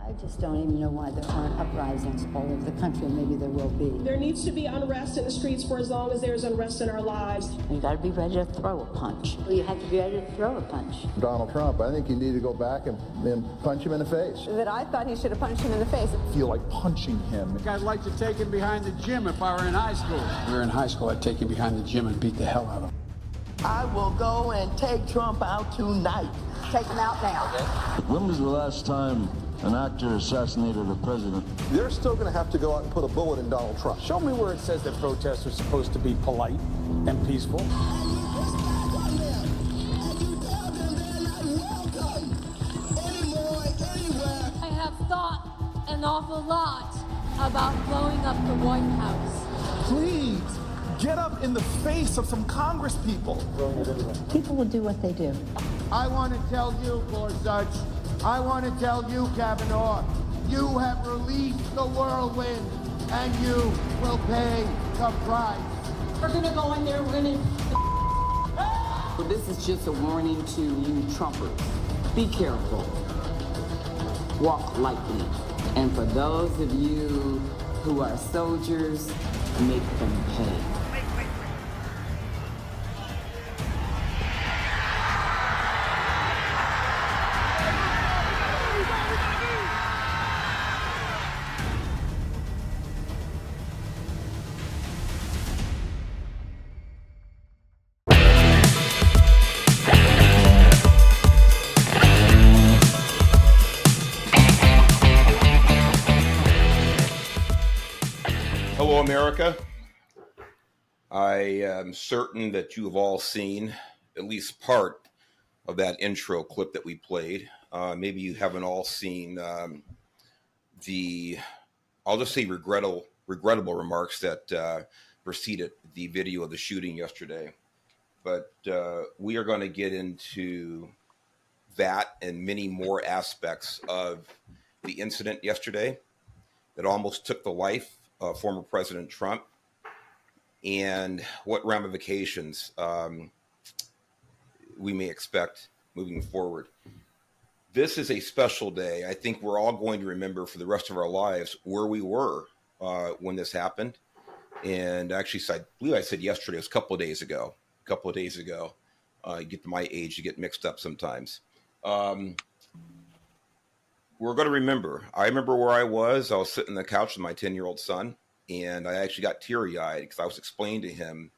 I just don't even know why there aren't uprisings all over the country. Maybe there will be. There needs to be unrest in the streets for as long as there's unrest in our lives. You got to be ready to throw a punch. You have to be ready to throw a punch. Donald Trump, I think you need to go back and punch him in the face. That I thought he should have punched him in the face. I feel like punching him. I'd like to take him behind the gym if I were in high school. If we were in high school, I'd take him behind the gym and beat the hell out of him. I will go and take Trump out tonight. Take him out now. Okay. When was the last time an actor assassinated a president? They're still going to have to go out and put a bullet in Donald Trump. Show me where it says that protests are supposed to be polite and peaceful. I have thought an awful lot about blowing up the White House. Please, get up in the face of some Congress people. People will do what they do. I want to tell you, Gorsuch, I want to tell you, Kavanaugh, you have released the whirlwind, and you will pay the price. We're going to go in there, we're going to... Well, this is just a warning to you Trumpers. Be careful. Walk lightly. And for those of you who are soldiers, make them pay. Hello, America. I am certain that you have all seen at least part of that intro clip that we played. Maybe you haven't all seen I'll just say regrettable remarks that preceded the video of the shooting yesterday. But we are going to get into that and many more aspects of the incident yesterday that almost took the life of former President Trump, and what ramifications we may expect moving forward. This is a special day. I think we're all going to remember for the rest of our lives where we were when this happened. And actually, I believe I said yesterday, it was a couple of days ago. You get to my age, you get mixed up sometimes. We're going to remember. I remember where I was. I was sitting on the couch with my 10-year-old son, and I actually got teary-eyed because I was explaining to him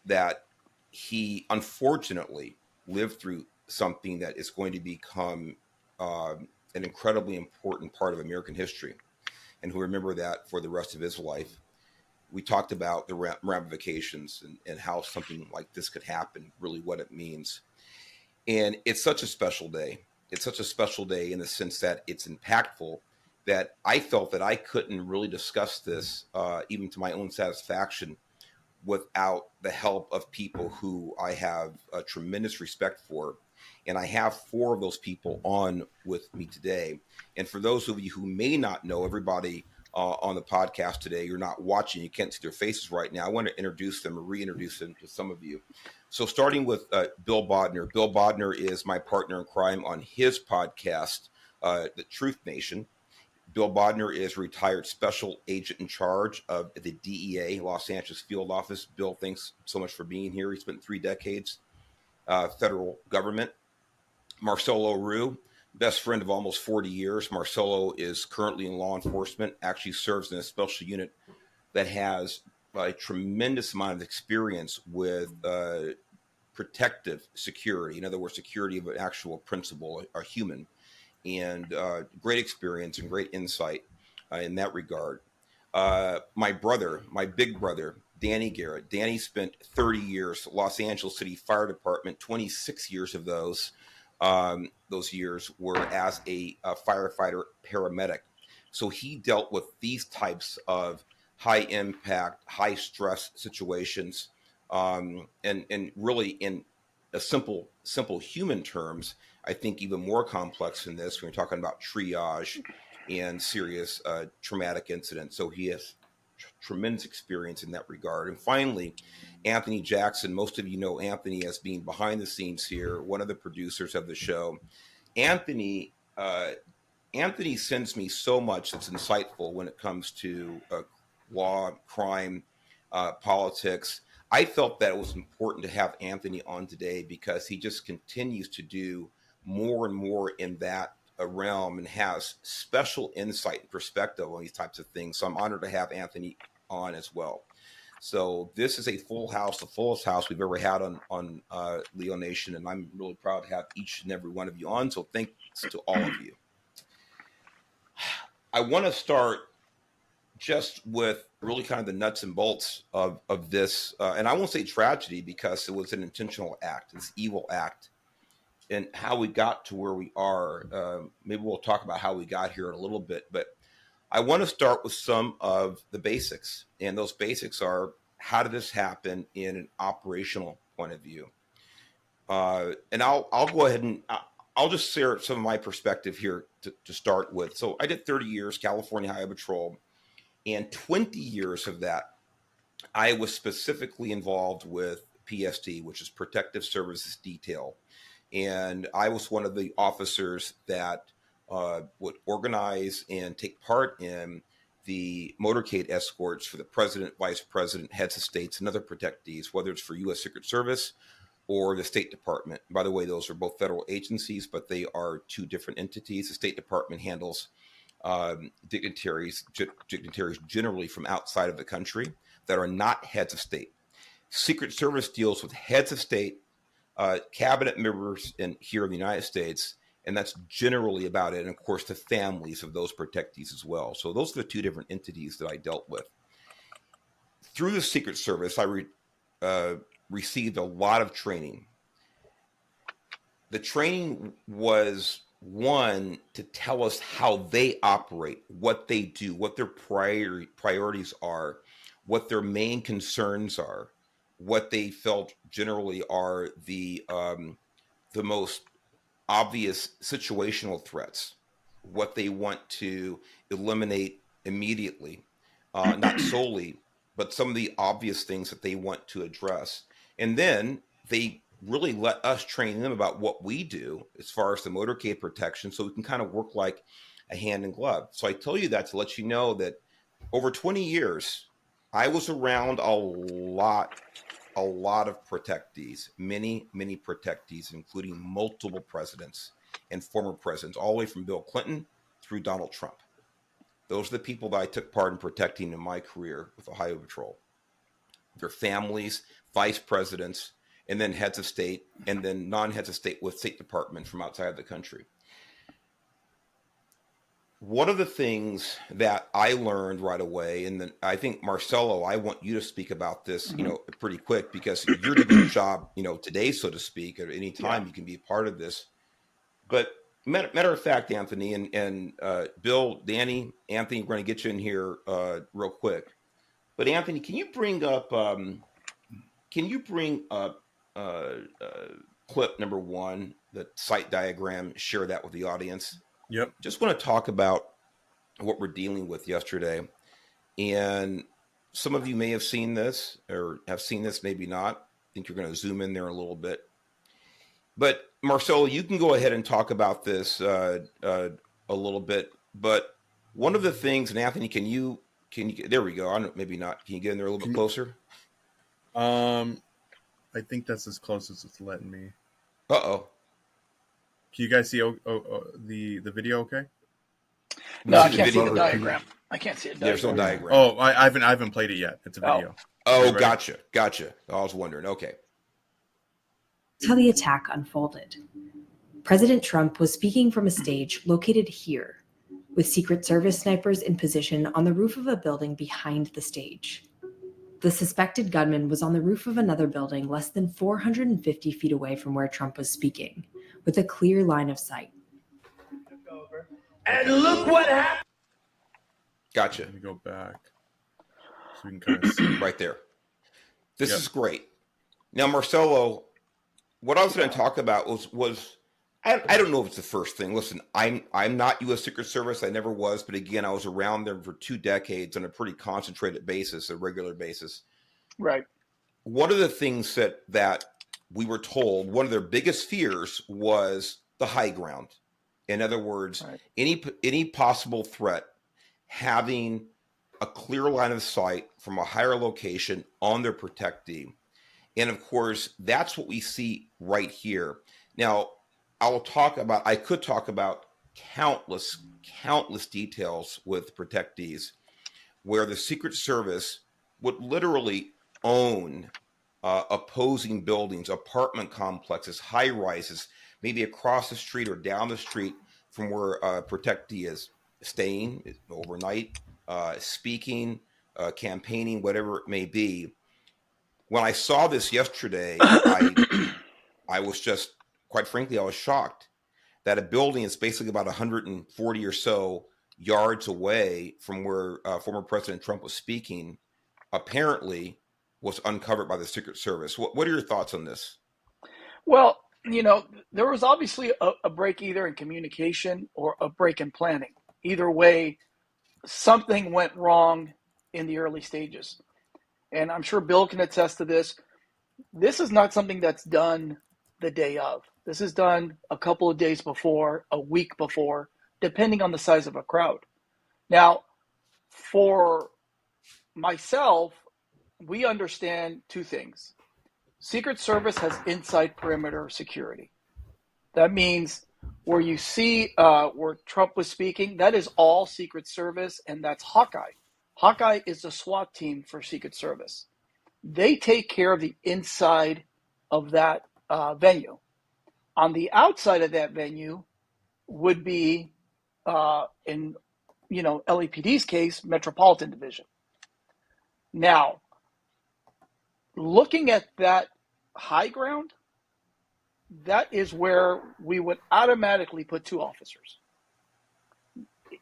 that he unfortunately lived through something that is going to become an incredibly important part of American history, and he'll remember that for the rest of his life. We talked about the ramifications and how something like this could happen, really what it means. And it's such a special day. It's such a special day in the sense that it's impactful, that I felt that I couldn't really discuss this, even to my own satisfaction, without the help of people who I have a tremendous respect for. And I have 4 of those people on with me today. And for those of you who may not know, everybody on the podcast today, you're not watching, you can't see their faces right now. I want to introduce them or reintroduce them to some of you. So starting with Bill Bodner. Bill Bodner is my partner in crime on his podcast, The Truth Nation. Bill Bodner is retired special agent in charge of the DEA, Los Angeles field office. Bill, thanks so much for being here. He spent 3 decades federal government. Marcelo Rue, best friend of almost 40 years. Marcelo is currently in law enforcement, actually serves in a special unit that has a tremendous amount of experience with protective security. In other words, security of an actual principal, a human, and great experience and great insight in that regard. My brother, my big brother, Danny Garrett. Danny spent 30 years, Los Angeles City Fire Department, 26 years of those years were as a firefighter paramedic. So he dealt with these types of high impact, high stress situations, and really in a simple human terms, I think even more complex than this when you're talking about triage and serious traumatic incidents. So he has tremendous experience in that regard. And finally, Anthony Jackson. Most of you know Anthony as being behind the scenes here, one of the producers of the show. Anthony Anthony sends me so much that's insightful when it comes to law, crime, politics. I felt that it was important to have Anthony on today because he just continues to do more and more in that realm and has special insight and perspective on these types of things. So I'm honored to have Anthony on as well. So this is a full house, the fullest house we've ever had on Leo Nation, and I'm really proud to have each and every one of you on. So thanks to all of you. I want to start just with really kind of the nuts and bolts of this, and I won't say tragedy because it was an intentional act, this evil act, and how we got to where we are. Maybe we'll talk about how we got here in a little bit, but I want to start with some of the basics, and those basics are, how did this happen in an operational point of view? And I'll go ahead and I'll just share some of my perspective here to start with. So I did 30 years California Highway Patrol, and 20 years of that, I was specifically involved with PSD, which is Protective Services Detail. And I was one of the officers that would organize and take part in the motorcade escorts for the president, vice president, heads of states, and other protectees, whether it's for U.S. Secret Service or the State Department. By the way, those are both federal agencies, but they are two different entities. The State Department handles dignitaries generally from outside of the country that are not heads of state. Secret Service deals with heads of state, cabinet members here in the United States, and that's generally about it. And of course, the families of those protectees as well. So those are the two different entities that I dealt with. Through the Secret Service, I received a lot of training. The training was, one, to tell us how they operate, what they do, what their priorities are, what their main concerns are, what they felt generally are the most obvious situational threats, what they want to eliminate immediately, not solely, but some of the obvious things that they want to address. And then they really let us train them about what we do as far as the motorcade protection, so we can kind of work like a hand in glove. So I tell you that to let you know that over 20 years, I was around a lot of protectees, many protectees, including multiple presidents and former presidents, all the way from Bill Clinton through Donald Trump. Those are the people that I took part in protecting in my career with the Highway Patrol. Their families, vice presidents, and then heads of state, and then non-heads of state with State Department from outside of the country. One of the things that I learned right away, and then I think, Marcelo, I want you to speak about this, pretty quick, because you're doing your job, today, so to speak, at any time you can be a part of this. But matter of fact, Anthony and Bill, Danny, Anthony, we're going to get you in here real quick. But Anthony, can you bring up clip number 1, the site diagram, share that with the audience? Yep. Just want to talk about what we're dealing with yesterday. And some of you may have seen this or have seen this, maybe not. I think you're going to zoom in there a little bit. But Marcelo, you can go ahead and talk about this a little bit. But one of the things, and Anthony, can you there we go. I don't, maybe not. Can you get in there a little bit closer? I think that's as close as it's letting me. Uh-oh. Can you guys see the video okay? No, I can't see the diagram. I can't see a diagram. There's no diagram. Oh, I haven't played it yet. It's a video. Oh, gotcha. I was wondering. Okay. That's how the attack unfolded. President Trump was speaking from a stage located here, with Secret Service snipers in position on the roof of a building behind the stage. The suspected gunman was on the roof of another building less than 450 feet away from where Trump was speaking, with a clear line of sight. And look what happened. Gotcha. Let me go back so we can kind of see. Right there. This is great. Now, Marcelo, what I was going to talk about was I don't know if it's the first thing. Listen, I'm not U.S. Secret Service. I never was. But again, I was around them for 2 decades on a pretty concentrated basis, a regular basis. Right. One of the things that we were told, one of their biggest fears was the high ground. In other words, any possible threat, having a clear line of sight from a higher location on their protectee. And of course, that's what we see right here. Now, I could talk about countless details with protectees where the Secret Service would literally own opposing buildings, apartment complexes, high rises, maybe across the street or down the street from where a protectee is staying overnight, speaking, campaigning, whatever it may be. When I saw this yesterday, I was just, quite frankly, I was shocked that a building is basically about 140 or so yards away from where former President Trump was speaking, apparently was uncovered by the Secret Service. What are your thoughts on this? Well, there was obviously a break either in communication or a break in planning. Either way, something went wrong in the early stages. And I'm sure Bill can attest to this. This is not something that's done the day of. This is done a couple of days before, a week before, depending on the size of a crowd. Now, for myself, we understand two things. Secret Service has inside perimeter security. That means where you see where Trump was speaking, that is all Secret Service, and that's Hawkeye. Hawkeye is the SWAT team for Secret Service. They take care of the inside of that venue. On the outside of that venue would be, in LAPD's case, Metropolitan Division. Now, looking at that high ground, that is where we would automatically put two officers.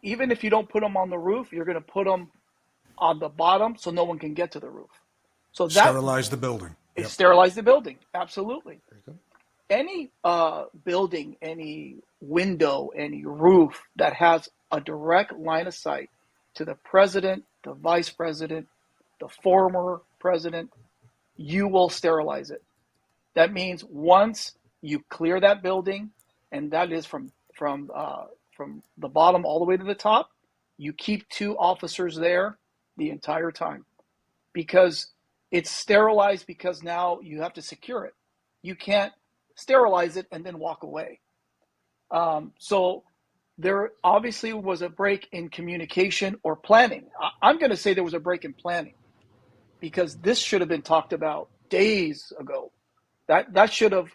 Even if you don't put them on the roof, you're going to put them on the bottom so no one can get to the roof. So that sterilize the building. Yep. Sterilize the building, absolutely. Any building, any window, any roof that has a direct line of sight to the president, the vice president, the former president, you will sterilize it. That means once you clear that building, and that is from the bottom all the way to the top, you keep two officers there the entire time, because it's sterilized, because now you have to secure it. You can't sterilize it and then walk away. So there obviously was a break in communication or planning. I'm going to say there was a break in planning, because this should have been talked about days ago. That should have,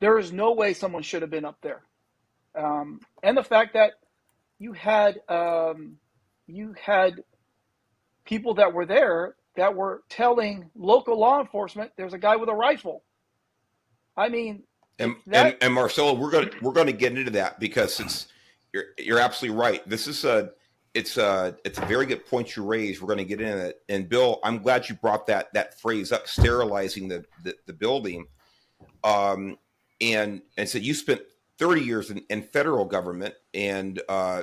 there is no way someone should have been up there. And the fact that you had people that were there that were telling local law enforcement there's a guy with a rifle. I mean, and Marcelo, we're going to get into that, because you're absolutely right. This is it's a very good point you raised. We're going to get into it. And Bill, I'm glad you brought that phrase up, sterilizing the building. And so you spent 30 years in federal government and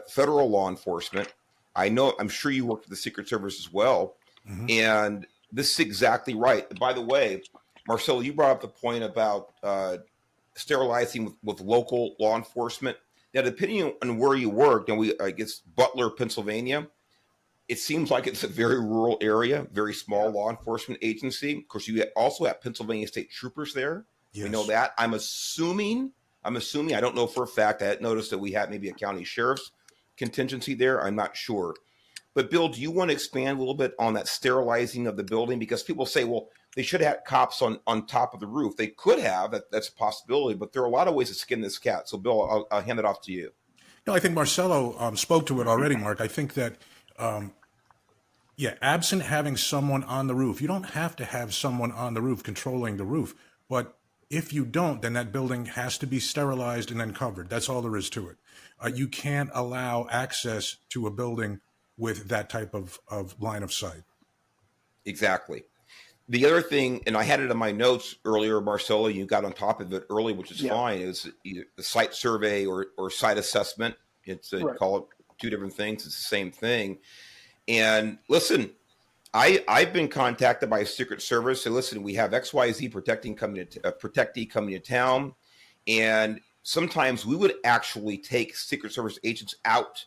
federal law enforcement. I'm sure you worked with the Secret Service as well. Mm-hmm. And this is exactly right. By the way, Marcelo, you brought up the point about sterilizing with local law enforcement. Now, depending on where you work, and I guess Butler, Pennsylvania, it seems like it's a very rural area, very small law enforcement agency. Of course, you also have Pennsylvania State Troopers there. Yes. We know that. I'm assuming, I don't know for a fact. I had noticed that we had maybe a county sheriff's contingency there. I'm not sure. But Bill, do you want to expand a little bit on that sterilizing of the building? Because people say, well, they should have had cops on top of the roof. They could have. That's a possibility. But there are a lot of ways to skin this cat. So, Bill, I'll hand it off to you. No, I think Marcelo spoke to it already, Mark. I think that, absent having someone on the roof, you don't have to have someone on the roof controlling the roof. But if you don't, then that building has to be sterilized and then covered. That's all there is to it. You can't allow access to a building with that type of line of sight. Exactly. The other thing, and I had it in my notes earlier, Marcelo, you got on top of it early, which is fine, is either the site survey or site assessment. It's right. Call it two different things. It's the same thing. And listen, I've been contacted by a Secret Service. So listen, we have XYZ protectee coming to town, and sometimes we would actually take Secret Service agents out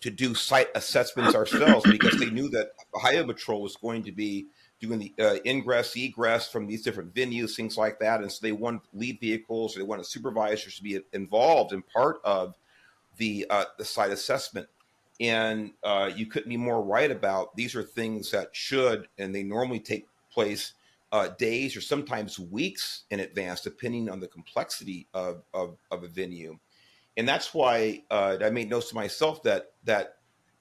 to do site assessments ourselves because they knew that Highway Patrol was going to be doing the ingress, egress from these different venues, things like that. And so they wanted lead vehicles, or they wanted supervisors to be involved in part of the site assessment. And you couldn't be more right about these are things that should, and they normally take place days or sometimes weeks in advance, depending on the complexity of a venue. And that's why I made notes to myself that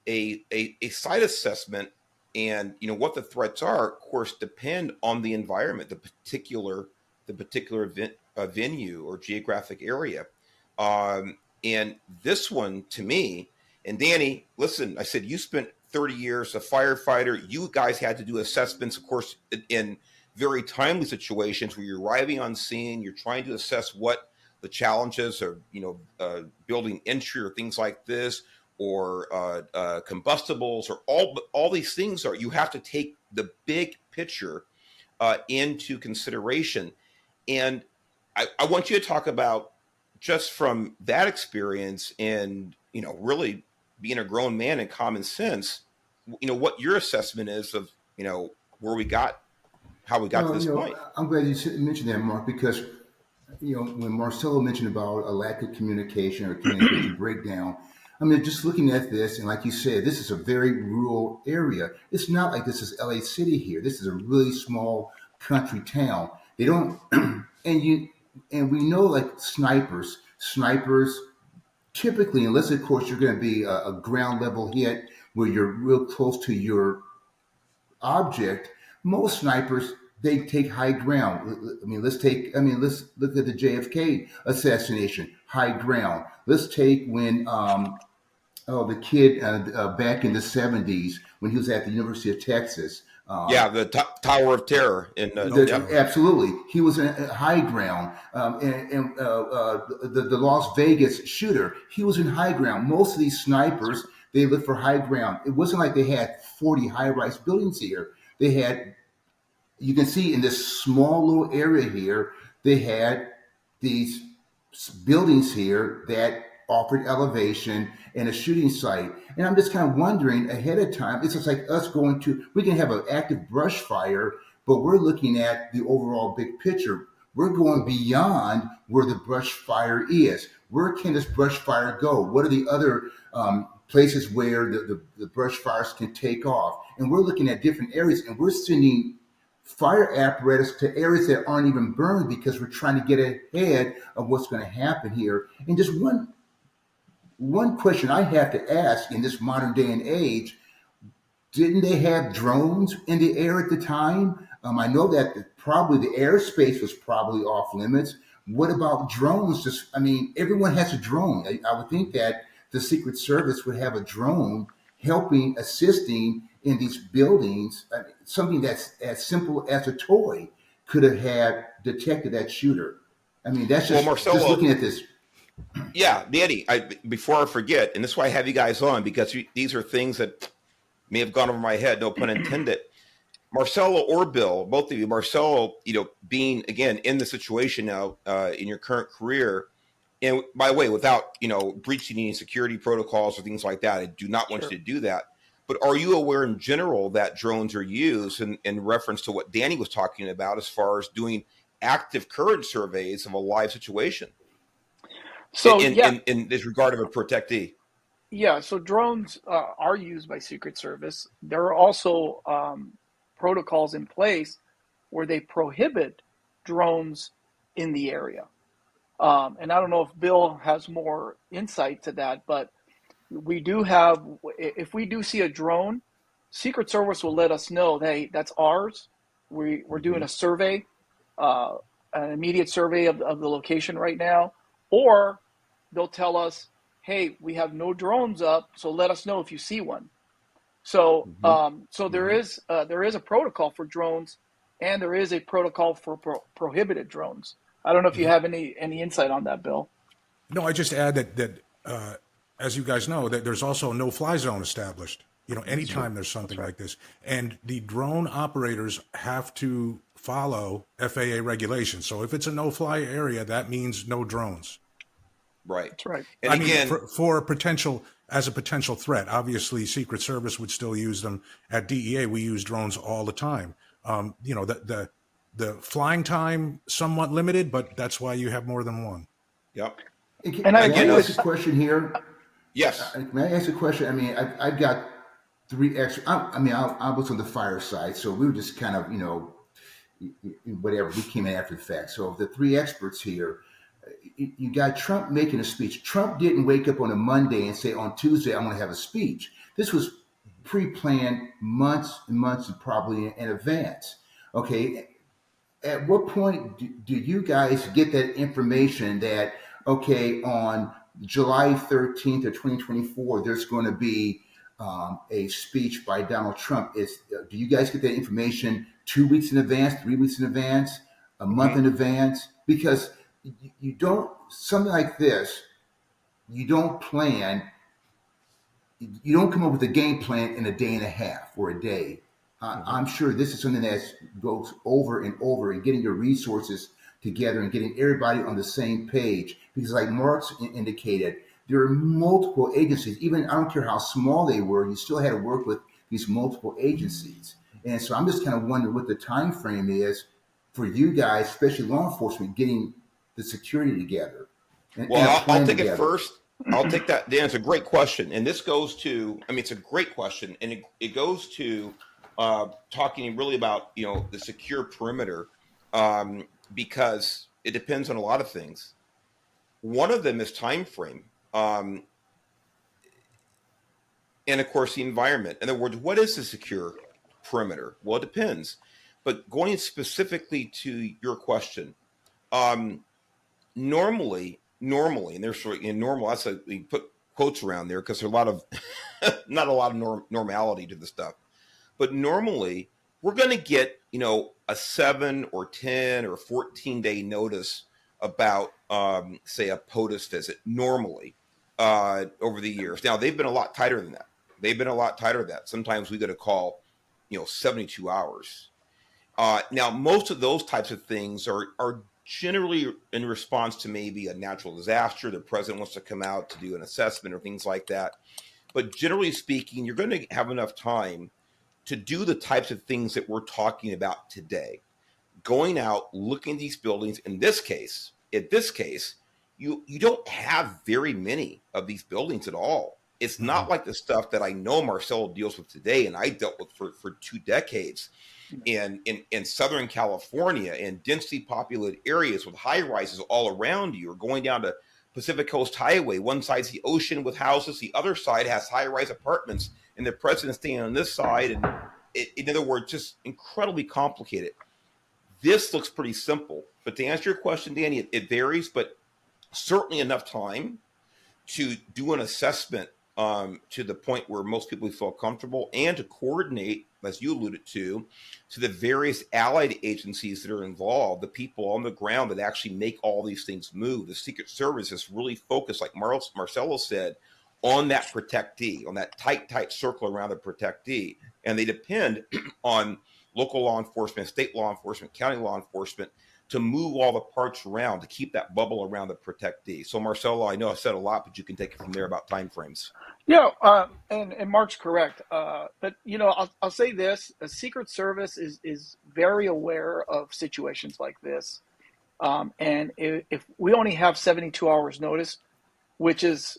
a site assessment and what the threats are, of course, depend on the environment, the particular venue or geographic area. And this one, to me, and Danny, listen, I said you spent 30 years a firefighter. You guys had to do assessments, of course, in very timely situations where you're arriving on scene, you're trying to assess what the challenges of building entry or things like this, or combustibles, or all these things are, you have to take the big picture into consideration. And I want you to talk about, just from that experience and really being a grown man and common sense, what your assessment is of where we got, how we got to this point. I'm glad you mentioned that, Mark, because when Marcelo mentioned about a lack of communication or communication breakdown, I mean, just looking at this, and like you said, this is a very rural area. It's not like this is LA City here. This is a really small country town. They don't, and we know, like, snipers typically, unless of course you're going to be a ground level hit where you're real close to your object, most snipers, they take high ground. Let's look at the JFK assassination, high ground. Let's take when the kid back in the 70s when he was at the University of Texas. The Tower of Terror. Absolutely. He was in high ground. The Las Vegas shooter, he was in high ground. Most of these snipers, they look for high ground. It wasn't like they had 40 high-rise buildings here. They had, you can see in this small little area here, they had these buildings here that offered elevation and a shooting site. And I'm just kind of wondering ahead of time, it's just like us we can have an active brush fire, but we're looking at the overall big picture. We're going beyond where the brush fire is. Where can this brush fire go? What are the other places where the brush fires can take off? And we're looking at different areas, and we're sending fire apparatus to areas that aren't even burned because we're trying to get ahead of what's going to happen here. And just one question I have to ask in this modern day and age, didn't they have drones in the air at the time? I know that probably the airspace was probably off limits. What about drones? Everyone has a drone. I would think that the Secret Service would have a drone assisting in these buildings. Something that's as simple as a toy could have detected that shooter. That's just, Marcelo, just looking at this. Yeah, Danny, before I forget, and this is why I have you guys on, because these are things that may have gone over my head, no pun intended. Marcelo or Bill, both of you, Marcelo, being, again, in the situation now in your current career, and by the way, without, breaching any security protocols or things like that, I do not want you to do that. But are you aware in general that drones are used in reference to what Danny was talking about as far as doing active current surveys of a live situation? So in this regard of a protectee. Yeah, so drones are used by Secret Service. There are also protocols in place where they prohibit drones in the area. And I don't know if Bill has more insight to that, but we do have, if we do see a drone, Secret Service will let us know, hey, that's ours. We're doing a survey, an immediate survey of the location right now, or they'll tell us, hey, we have no drones up, so let us know if you see one. So there is a protocol for drones, and there is a protocol for prohibited drones. I don't know if you have any insight on that, Bill. No, I just add that as you guys know, that there's also a no-fly zone established. Anytime there's something like this, and the drone operators have to follow FAA regulations. So if it's a no-fly area, that means no drones. Right. That's right. And I mean, again, for a potential threat, obviously Secret Service would still use them. At DEA, we use drones all the time. You know, the flying time somewhat limited, but that's why you have more than one. yep. And I May agree I ask with. a question here? Yes. May I ask a question? I mean, I've got three extra. I was on the fire side, so we were just kind of, whatever. We came in after the fact. So the three experts here, you got Trump making a speech. Trump didn't wake up on a Monday and say, on Tuesday, I'm going to have a speech. This was pre-planned months and months and probably in advance. Okay. At what point do you guys get that information that, okay, on July 13th of 2024, there's going to be a speech by Donald Trump? Do you guys get that information 2 weeks in advance, 3 weeks in advance, a month in advance? Because you don't, something like this, you don't plan, you don't come up with a game plan in a day and a half or a day. I'm sure this is something that goes over and over, and getting your resources together and getting everybody on the same page. Because like Mark's indicated, there are multiple agencies. Even I don't care how small they were, you still had to work with these multiple agencies. And so I'm just kind of wondering what the time frame is for you guys, especially law enforcement, getting the security together and Well, a I'll plan take together. it first. I'll take that. Dan, it's a great question. And this goes to, I mean, it's a great question. And it goes to talking really about, the secure perimeter, because it depends on a lot of things. One of them is time frame. And of course, the environment. In other words, what is the secure perimeter? Well, it depends. But going specifically to your question, normally, and there's sort of normal, that's we put quotes around there because there's a lot of, not a lot of normality to the stuff. But normally, we're going to get, a 7 or 10 or 14-day notice about, say, a POTUS visit normally over the years. Now, they've been a lot tighter than that. Sometimes we get a call, 72 hours. Now, most of those types of things are generally in response to maybe a natural disaster. The president wants to come out to do an assessment or things like that. But generally speaking, you're going to have enough time to do the types of things that we're talking about today. Going out, looking at these buildings. In this case, you don't have very many of these buildings at all. It's not like the stuff that I know Marcelo deals with today and I dealt with for 2 decades in Southern California, in densely populated areas with high rises all around you, or going down to Pacific Coast Highway. One side's the ocean with houses, the other side has high-rise apartments, and the president's staying on this side. And in other words, just incredibly complicated. This looks pretty simple, but to answer your question, Danny, it varies, but certainly enough time to do an assessment to the point where most people feel comfortable, and to coordinate, as you alluded to the various allied agencies that are involved, the people on the ground that actually make all these things move. The Secret Service is really focused, like Marcelo said, on that protectee, on that tight circle around the protectee. And they depend on local law enforcement, state law enforcement, county law enforcement to move all the parts around to keep that bubble around the protectee. So Marcelo, I know I said a lot, but you can take it from there about timeframes. Yeah, and Mark's correct. But I'll say this: the Secret Service is very aware of situations like this, and if we only have 72 hours notice, which is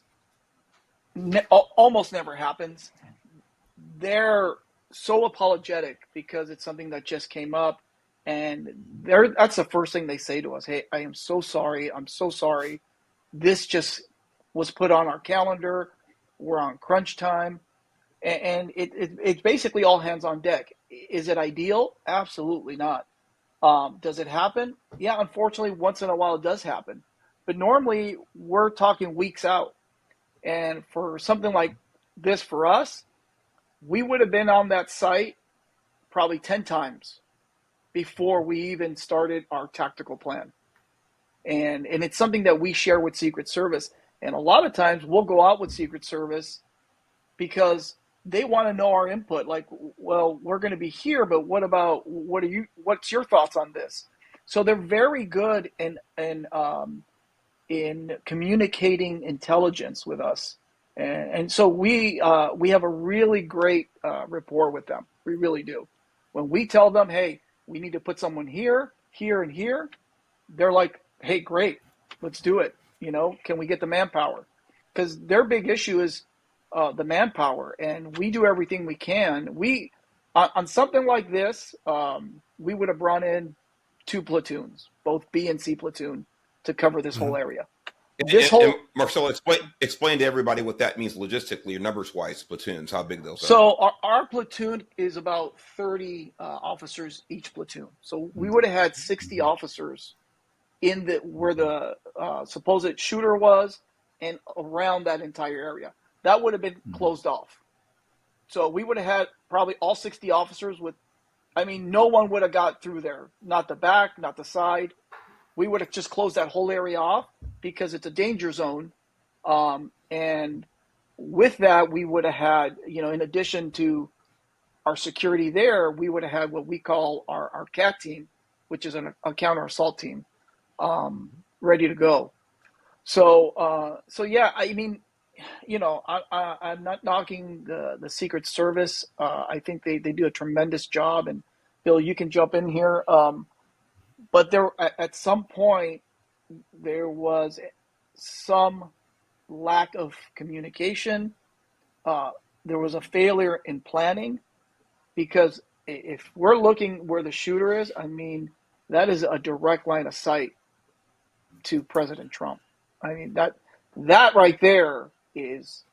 almost never happens, they're so apologetic because it's something that just came up, and that's the first thing they say to us: "Hey, I am so sorry. I'm so sorry. This just was put on our calendar. We're on crunch time," and it's basically all hands on deck. Is it ideal? Absolutely not. Does it happen? Yeah, unfortunately, once in a while it does happen. But normally we're talking weeks out. And for something like this for us, we would have been on that site probably 10 times before we even started our tactical plan. And it's something that we share with Secret Service. And a lot of times we'll go out with Secret Service because they want to know our input. Like, well, we're going to be here, but what's your thoughts on this? So they're very good in in communicating intelligence with us, and so we have a really great rapport with them. We really do. When we tell them, hey, we need to put someone here, here, and here, they're like, hey, great, let's do it. Can we get the manpower? Because their big issue is the manpower, and we do everything we can. We on something like this, we would have brought in 2 platoons, both B and C platoon, to cover this whole area. And Marcelo, explain to everybody what that means logistically or numbers-wise, platoons, how big those are. So our platoon is about 30 officers each platoon. So we would have had 60 officers in where the supposed shooter was and around that entire area. That would have been closed off. So we would have had probably all 60 officers no one would have got through there. Not the back, not the side. We would have just closed that whole area off because it's a danger zone. And with that, we would have had, in addition to our security there, we would have had what we call our CAT team, which is a counter assault team, ready to go. So yeah, I'm not knocking the Secret Service. I think they do a tremendous job. And Bill, you can jump in here. But at some point, there was some lack of communication. There was a failure in planning, because if we're looking where the shooter is, that is a direct line of sight to President Trump. That right there is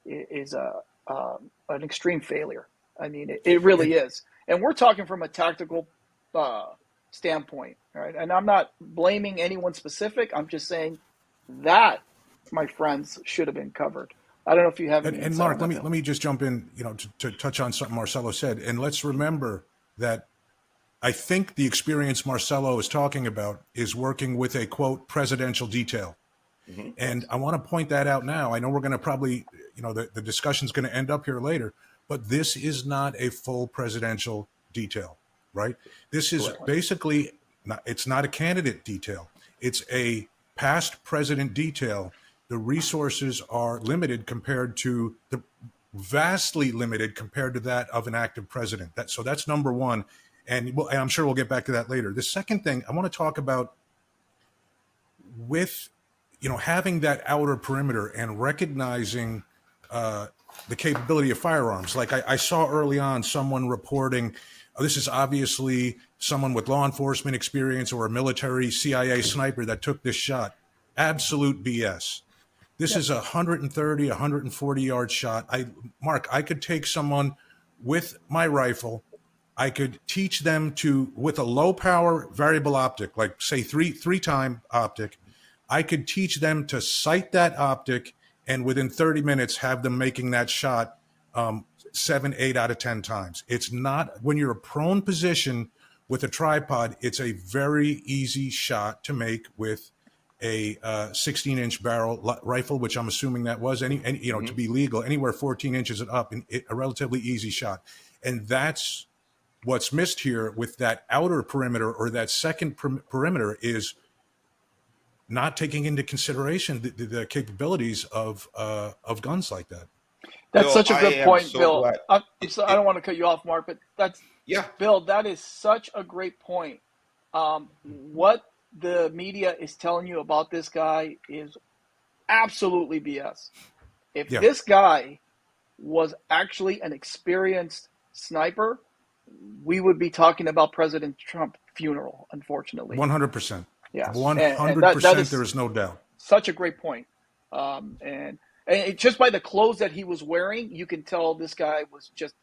an extreme failure. It really is. And we're talking from a tactical standpoint, right? And I'm not blaming anyone specific. I'm just saying that, my friends, should have been covered. I don't know if you have any. And Mark, let me just jump in, to touch on something Marcelo said. And let's remember that I think the experience Marcelo is talking about is working with a, quote, presidential detail. Mm-hmm. And I want to point that out now. I know we're going to probably, the discussion's going to end up here later, but this is not a full presidential detail, right? This is basically, it's not a candidate detail. It's a past president detail. The resources are limited vastly limited compared to that of an active president. So that's number one. And I'm sure we'll get back to that later. The second thing I want to talk about with, having that outer perimeter and recognizing the capability of firearms. Like I saw early on someone reporting, this is obviously someone with law enforcement experience or a military CIA sniper that took this shot. Absolute BS. This is a 130, 140 yard shot. Mark, I could take someone with my rifle. I could teach them with a low power variable optic, like say three time optic. I could teach them to sight that optic, and within 30 minutes have them making that shot 7, 8 out of 10 times. It's not, when you're a prone position with a tripod, it's a very easy shot to make with a 16-inch barrel rifle, which I'm assuming that was, to be legal, anywhere 14 inches and up, a relatively easy shot. And that's what's missed here with that outer perimeter, or that second perimeter, is not taking into consideration the capabilities of guns like that. That's such a good point, Bill. I don't want to cut you off, Mark, but Bill, that is such a great point. What the media is telling you about this guy is absolutely BS. If this guy was actually an experienced sniper, we would be talking about President Trump's funeral, unfortunately. 100%. Yeah, 100%. There is no doubt. Such a great point. And just by the clothes that he was wearing, you can tell this guy was just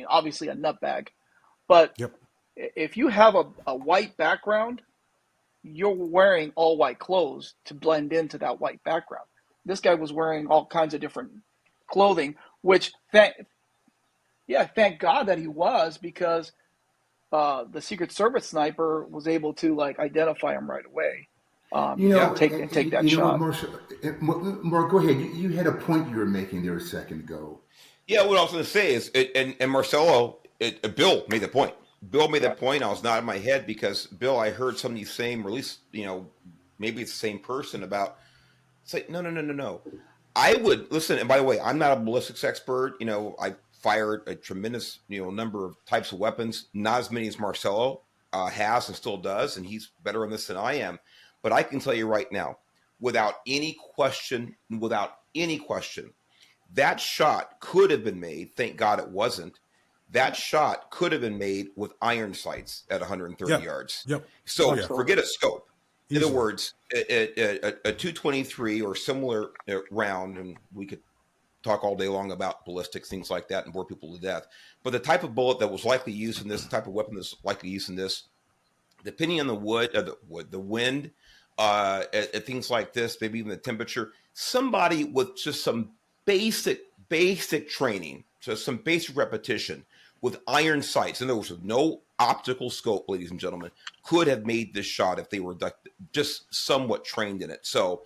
obviously a nutbag. But if you have a white background, you're wearing all white clothes to blend into that white background. This guy was wearing all kinds of different clothing, which thank God that he was, because the Secret Service sniper was able to identify him right away. Take that shot. Mark, go ahead. You had a point you were making there a second ago. Yeah, what I was going to say is, and Marcelo, Bill made the point. Bill made that point. I was nodding my head because, Bill, I heard some of these same release, maybe it's the same person about. It's like no. I would listen. And by the way, I'm not a ballistics expert. I fired a tremendous number of types of weapons, not as many as Marcelo has and still does, and he's better on this than I am. But I can tell you right now, without any question, that shot could have been made. Thank God it wasn't. That shot could have been made with iron sights at 130 yards. Yep. So forget a scope. In Easily. other words, a 223 or similar round, and we could talk all day long about ballistics, things like that, and bore people to death. But the type of bullet that was likely used in this, the type of weapon that's likely used in this, depending on the wind, things like this, maybe even the temperature, somebody with just some basic training, just some basic repetition with iron sights, in other words, with no optical scope, ladies and gentlemen, could have made this shot if they were just somewhat trained in it. So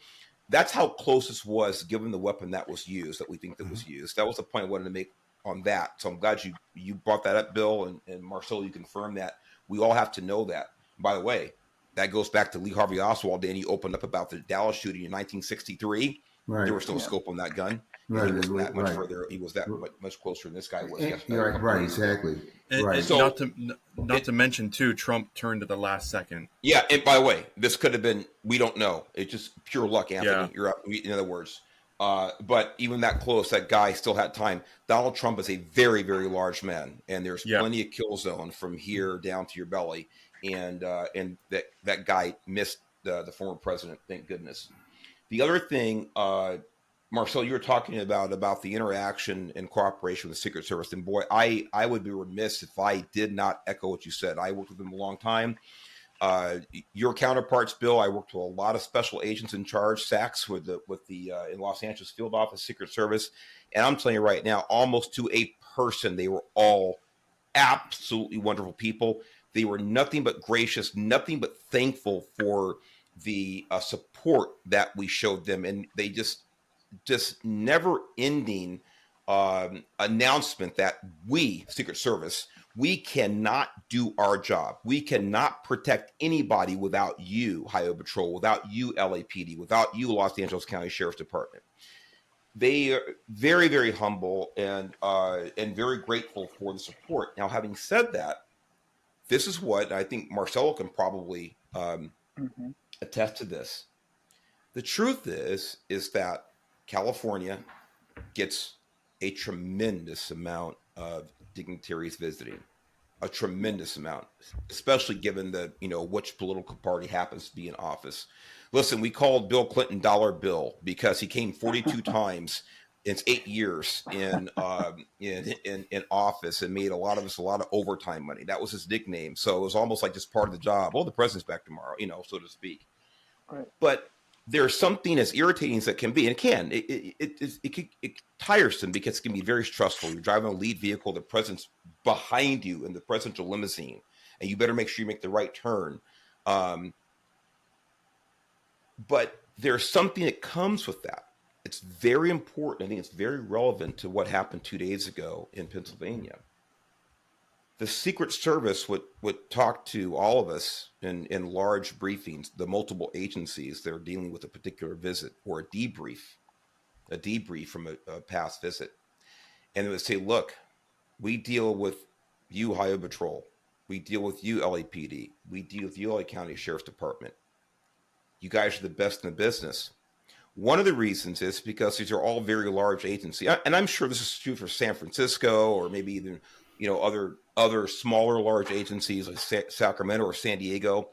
that's how close this was, given the weapon that was used, that we think that was used. That was the point I wanted to make on that. So I'm glad you brought that up, Bill, and Marcel, you confirmed that. We all have to know that. By the way, that goes back to Lee Harvey Oswald. Danny opened up about the Dallas shooting in 1963. Right. There was no scope on that gun. Right. He wasn't that much further. He was that much closer than this guy was. Right. Exactly. Right. So, not to mention too, Trump turned at the last second. Yeah, and by the way, this could have been. We don't know. It's just pure luck, Anthony. Yeah. You're up. In other words, but even that close, that guy still had time. Donald Trump is a very, very large man, and there's plenty of kill zone from here down to your belly. And that guy missed the former president. Thank goodness. The other thing, Marcel, you were talking about the interaction and cooperation with the Secret Service. And boy, I would be remiss if I did not echo what you said. I worked with them a long time. Your counterparts, Bill, I worked with a lot of special agents in charge, SACs, with the in Los Angeles field office, Secret Service. And I'm telling you right now, almost to a person, they were all absolutely wonderful people. They were nothing but gracious, nothing but thankful for the support that we showed them. And they just never ending announcement that we, Secret Service, we cannot do our job. We cannot protect anybody without you, Highway Patrol, without you, LAPD, without you, Los Angeles County Sheriff's Department. They are very, very humble and very grateful for the support. Now, having said that, this is what I think Marcelo can probably attest to this. The truth is that California gets a tremendous amount of dignitaries visiting, a tremendous amount, especially given the, which political party happens to be in office. Listen, we called Bill Clinton Dollar Bill because he came 42 times in 8 years in office and made a lot of overtime money. That was his nickname. So it was almost like just part of the job. Oh, the president's back tomorrow, so to speak. Right. But there's something as irritating as it can be, and it tiresome because it can be very stressful. You're driving a lead vehicle, the president's behind you in the presidential limousine, and you better make sure you make the right turn. But there's something that comes with that. It's very important. I think it's very relevant to what happened 2 days ago in Pennsylvania. The Secret Service would talk to all of us in large briefings, the multiple agencies that are dealing with a particular visit or a debrief from a past visit. And they would say, look, we deal with you, Highway Patrol. We deal with you, LAPD. We deal with you, LA County Sheriff's Department. You guys are the best in the business. One of the reasons is because these are all very large agencies. And I'm sure this is true for San Francisco or maybe even, other smaller, large agencies like Sacramento or San Diego.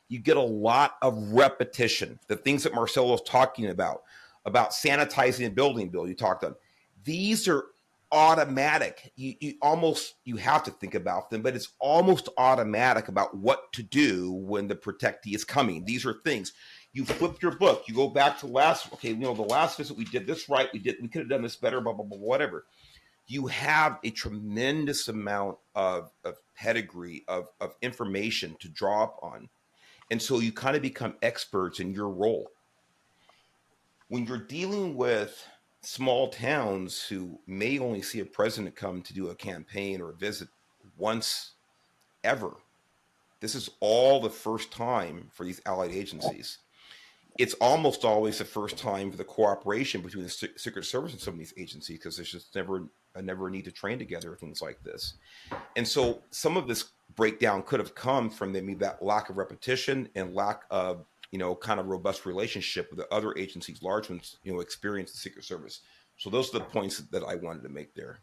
You get a lot of repetition. The things that Marcelo was talking about sanitizing a building, Bill, you talked about. These are automatic. You have to think about them, but it's almost automatic about what to do when the protectee is coming. These are things. You flip your book. You go back to the last visit we did this right. We could have done this better, blah, blah, blah, whatever. You have a tremendous amount of pedigree, of information to draw upon. And so you kind of become experts in your role. When you're dealing with small towns who may only see a president come to do a campaign or a visit once ever, this is all the first time for these allied agencies. it's almost always the first time for the cooperation between the Secret Service and some of these agencies, because there's just never a need to train together or things like this. And so some of this breakdown could have come from maybe that lack of repetition and lack of, kind of robust relationship with the other agencies, large ones, experience the Secret Service. So those are the points that I wanted to make there.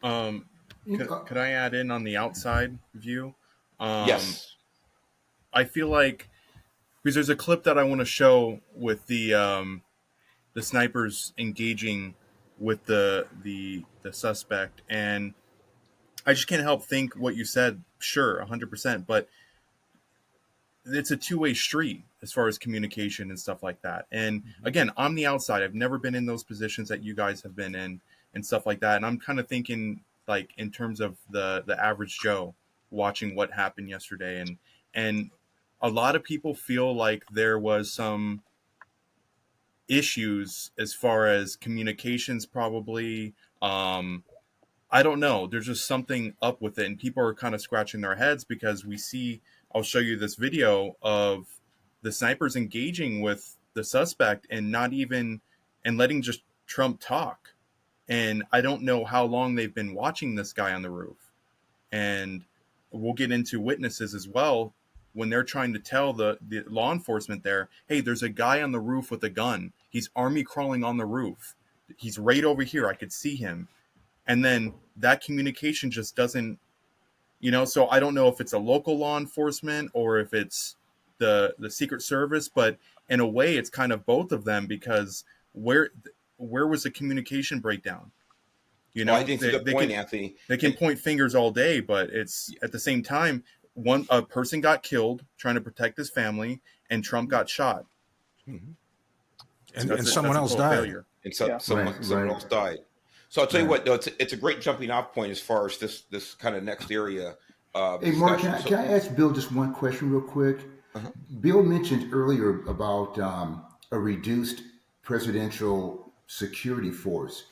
Could I add in on the outside view? Yes. I feel like, because there's a clip that I want to show with the snipers engaging with the suspect, and I just can't help think what you said. Sure, 100%, but it's a two-way street as far as communication and stuff like that. And again, I'm the outside. I've never been in those positions that you guys have been in and stuff like that. And I'm kind of thinking, like, in terms of the average Joe watching what happened yesterday, and a lot of people feel like there was some issues as far as communications, probably. I don't know. There's just something up with it, and people are kind of scratching their heads because we see. I'll show you this video of the snipers engaging with the suspect and letting just Trump talk. And I don't know how long they've been watching this guy on the roof. And we'll get into witnesses as well when they're trying to tell the law enforcement there, hey, there's a guy on the roof with a gun. He's army crawling on the roof. He's right over here. I could see him. And then that communication just doesn't, so I don't know if it's a local law enforcement or if it's the Secret Service, but in a way it's kind of both of them, because where was the communication breakdown? I think it's a good point, Anthony. They can point fingers all day, but it's at the same time, a person got killed trying to protect his family, and Trump got shot. Mm-hmm. And someone else died. Failure. And someone else died. So I'll tell you what, though, it's a great jumping off point as far as this kind of next area. Hey, Mark, can I ask Bill just one question real quick? Uh-huh. Bill mentioned earlier about a reduced presidential security force.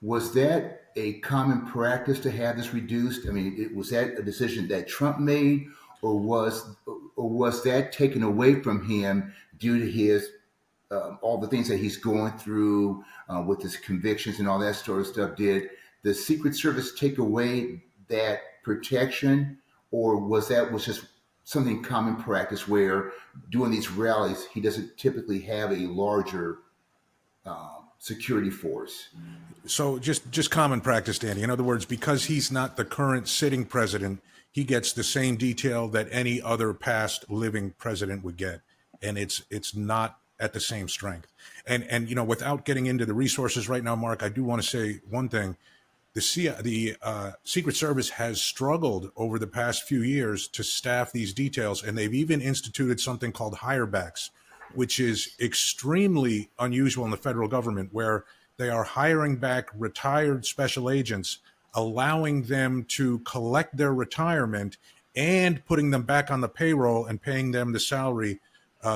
Was that a common practice to have this reduced? I mean, was that a decision that Trump made, or was that taken away from him due to his all the things that he's going through with his convictions and all that sort of stuff? Did the Secret Service take away that protection, or was just something common practice where doing these rallies, he doesn't typically have a larger security force? So just common practice, Danny. In other words, because he's not the current sitting president, he gets the same detail that any other past living president would get, and it's not at the same strength. And without getting into the resources right now, Mark, I do want to say one thing. The Secret Service has struggled over the past few years to staff these details, and they've even instituted something called hirebacks, which is extremely unusual in the federal government, where they are hiring back retired special agents, allowing them to collect their retirement and putting them back on the payroll and paying them the salary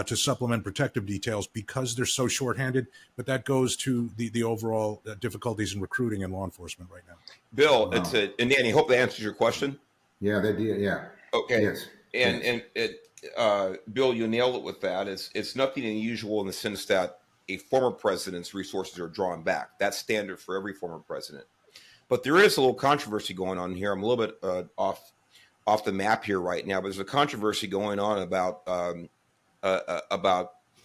to supplement protective details, because they're so shorthanded. But that goes to the overall difficulties in recruiting in law enforcement right now. Bill, and Danny, hope that answers your question. Yeah, that did. Yeah. Okay. Yes. And Bill, you nailed it with that. It's nothing unusual in the sense that a former president's resources are drawn back. That's standard for every former president. But there is a little controversy going on here. I'm a little bit off the map here right now, but there's a controversy going on about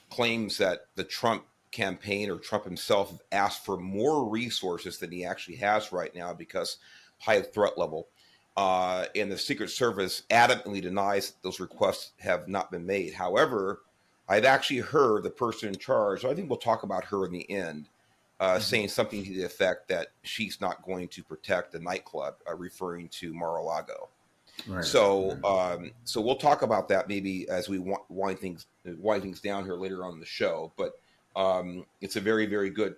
claims that the Trump campaign or Trump himself have asked for more resources than he actually has right now because high threat level. And the Secret Service adamantly denies that those requests have not been made. However, I've actually heard the person in charge, I think we'll talk about her in the end, saying something to the effect that she's not going to protect the nightclub, referring to Mar-a-Lago. Right. So we'll talk about that maybe as we wind things down here later on in the show. But it's a very, very good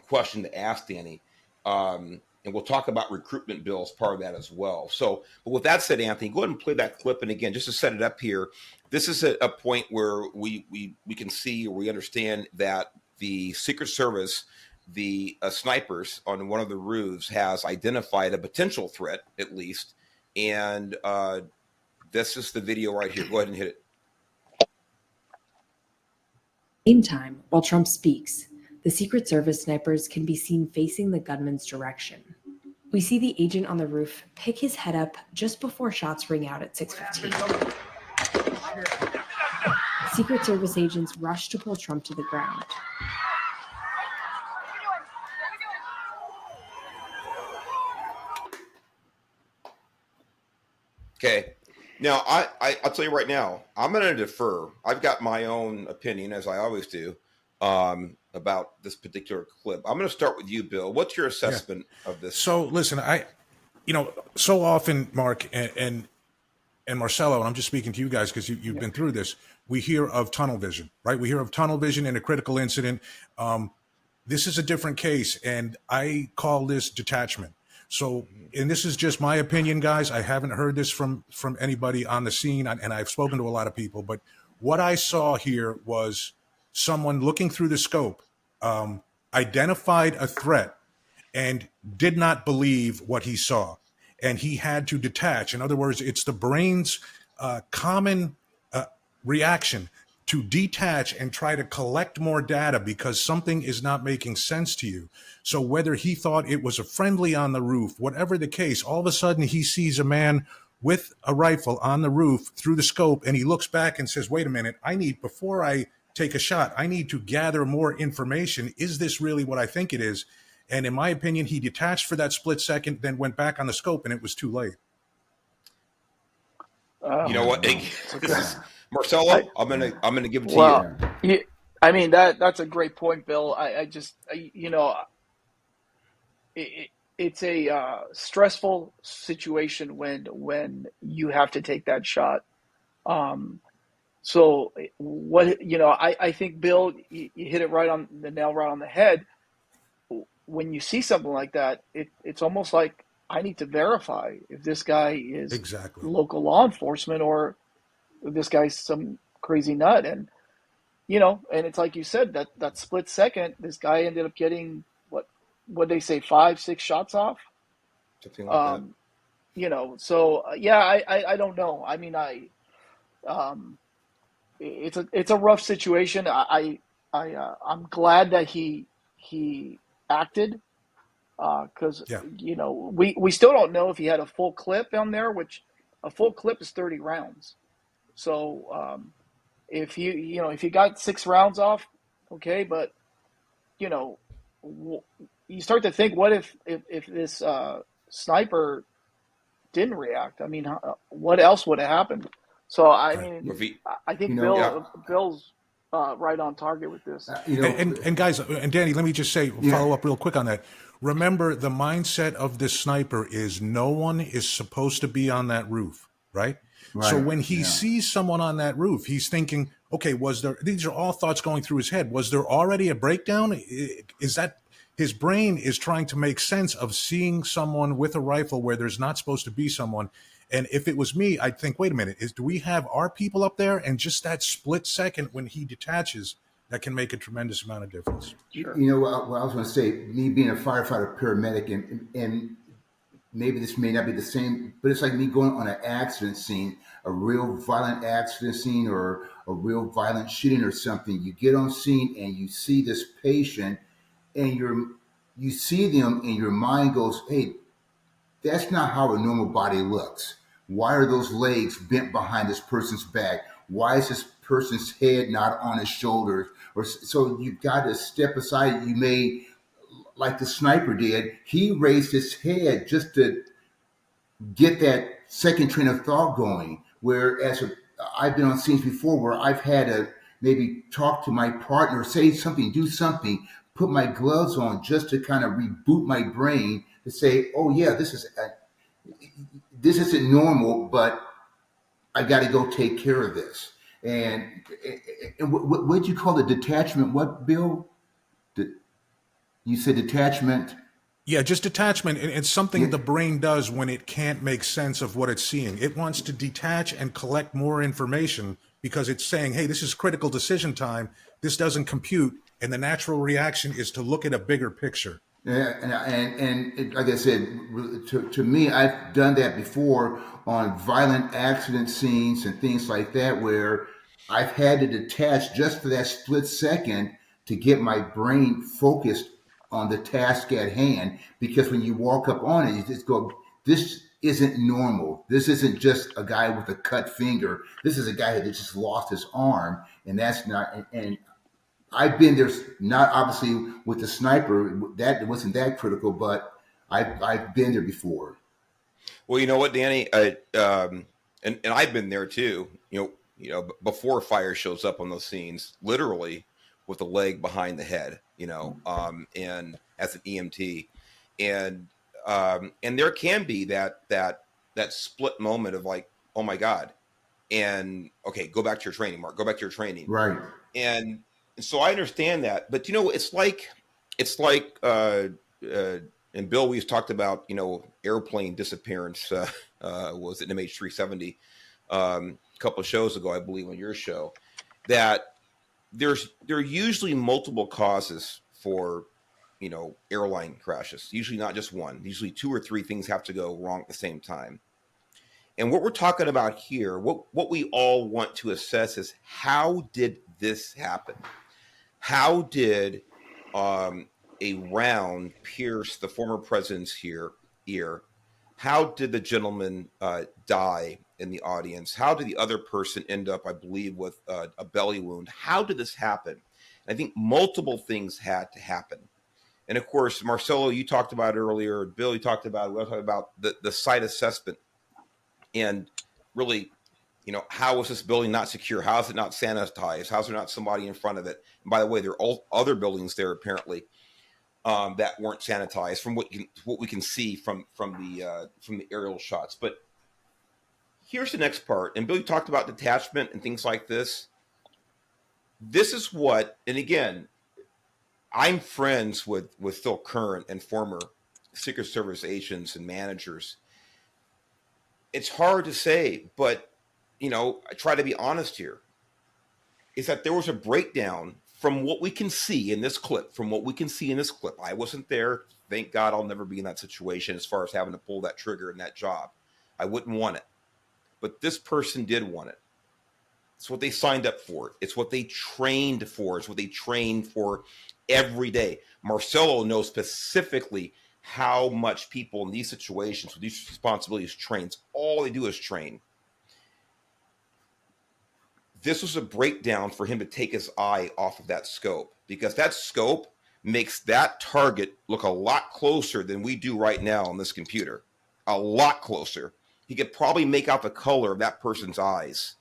question to ask, Danny. And we'll talk about recruitment bills, part of that as well. So, but with that said, Anthony, go ahead and play that clip. And again, just to set it up here, this is a point where we can see, or we understand that the Secret Service, the snipers on one of the roofs, has identified a potential threat, at least. And this is the video right here. Go ahead and hit it. Meantime, while Trump speaks, the Secret Service snipers can be seen facing the gunman's direction. We see the agent on the roof pick his head up just before shots ring out at 6:15. Secret Service agents rush to pull Trump to the ground. Okay. Now, I'll tell you right now, I'm going to defer. I've got my own opinion, as I always do, about this particular clip. I'm going to start with you, Bill. What's your assessment of this? So, listen, so often, Mark and Marcelo, and I'm just speaking to you guys because you've been through this, we hear of tunnel vision, right? We hear of tunnel vision in a critical incident. This is a different case, and I call this detachment. So, and this is just my opinion, guys. I haven't heard this from anybody on the scene, and I've spoken to a lot of people. But what I saw here was someone looking through the scope, identified a threat, and did not believe what he saw. And he had to detach. In other words, it's the brain's common reaction to detach and try to collect more data because something is not making sense to you. So whether he thought it was a friendly on the roof, whatever the case, all of a sudden he sees a man with a rifle on the roof through the scope, and he looks back and says, wait a minute, before I take a shot, I need to gather more information. Is this really what I think it is? And in my opinion, he detached for that split second, then went back on the scope, and it was too late. You know what? Marcelo, I'm gonna give it to you. I mean, that's a great point, Bill. It's a stressful situation when you have to take that shot. So what, I think, Bill, you hit it right on the nail, right on the head. When you see something like that, it's almost like I need to verify if this guy is local law enforcement or if this guy's some crazy nut. And, and it's like you said, that split second, this guy ended up getting what they say, 5-6 shots off. Something like that. So I don't know. I mean, it's a rough situation. I'm glad that he acted, because we still don't know if he had a full clip on there, which a full clip is 30 rounds. So if you got 6 rounds off, okay, but you start to think, what if this sniper didn't react? I mean, what else would have happened? So I think Bill's right on target with this. And guys, and Danny, let me just say, follow up real quick on that. Remember, the mindset of this sniper is no one is supposed to be on that roof, right? So when he sees someone on that roof, he's thinking, okay, these are all thoughts going through his head. Was there already a breakdown? Is that his brain is trying to make sense of seeing someone with a rifle where there's not supposed to be someone? And if it was me, I'd think, wait a minute, do we have our people up there? And just that split second when he detaches, that can make a tremendous amount of difference. Sure. You know what I was going to say, me being a firefighter paramedic, and maybe this may not be the same, but it's like me going on an accident scene, a real violent accident scene or a real violent shooting or something. You get on scene and you see this patient and you see them and your mind goes, hey, that's not how a normal body looks. Why are those legs bent behind this person's back? Why is this person's head not on his shoulders? Or so you've got to step aside. You may, like the sniper did, he raised his head just to get that second train of thought going. Whereas I've been on scenes before where I've had to maybe talk to my partner, say something, do something, put my gloves on just to kind of reboot my brain to say, oh yeah, this isn't normal, but I got to go take care of this. And what did you call the detachment? What, Bill? You said detachment? Yeah, just detachment. It's something the brain does when it can't make sense of what it's seeing. It wants to detach and collect more information because it's saying, hey, this is critical decision time. This doesn't compute. And the natural reaction is to look at a bigger picture. Yeah, and like I said, to me, I've done that before on violent accident scenes and things like that, where I've had to detach just for that split second to get my brain focused on the task at hand. Because when you walk up on it, you just go, this isn't normal. This isn't just a guy with a cut finger. This is a guy that just lost his arm. And that's not, and I've been there, not obviously with the sniper, that wasn't that critical, but I've been there before. Well, you know what, Danny, and I've been there too. Before fire shows up on those scenes, literally with a leg behind the head. And as an EMT, and there can be that split moment of like, oh my God, and okay, go back to your training, Mark. Go back to your training, Right? And so I understand that, but it's like and Bill, we've talked about, airplane disappearance. Was it MH370 a couple of shows ago, I believe, on your show, that there are usually multiple causes for, airline crashes. Usually not just one. Usually 2 or 3 things have to go wrong at the same time. And what we're talking about here, what we all want to assess is, how did this happen? How did a round pierce the former president's ear? How did the gentleman die in the audience? How did the other person end up, I believe, with a belly wound? How did this happen? I think multiple things had to happen. And of course, Marcelo, you talked about it earlier. Bill, you talked about it. We talked about the site assessment. And really, how is this building not secure? How is it not sanitized? How is there not somebody in front of it? And by the way, there are all other buildings there apparently that weren't sanitized, from what we can see from the aerial shots. But here's the next part. And Bill, you talked about detachment and things like this. This is what, and again, I'm friends with still current and former Secret Service agents and managers. It's hard to say, but I try to be honest here, is that there was a breakdown from what we can see in this clip. I wasn't there. Thank God I'll never be in that situation as far as having to pull that trigger in that job. I wouldn't want it. But this person did want it. It's what they signed up for. It's what they trained for. It's what they trained for every day. Marcelo knows specifically how much people in these situations with these responsibilities trains. All they do is train. This was a breakdown for him to take his eye off of that scope, because that scope makes that target look a lot closer than we do right now on this computer. A lot closer. He could probably make out the color of that person's eyes.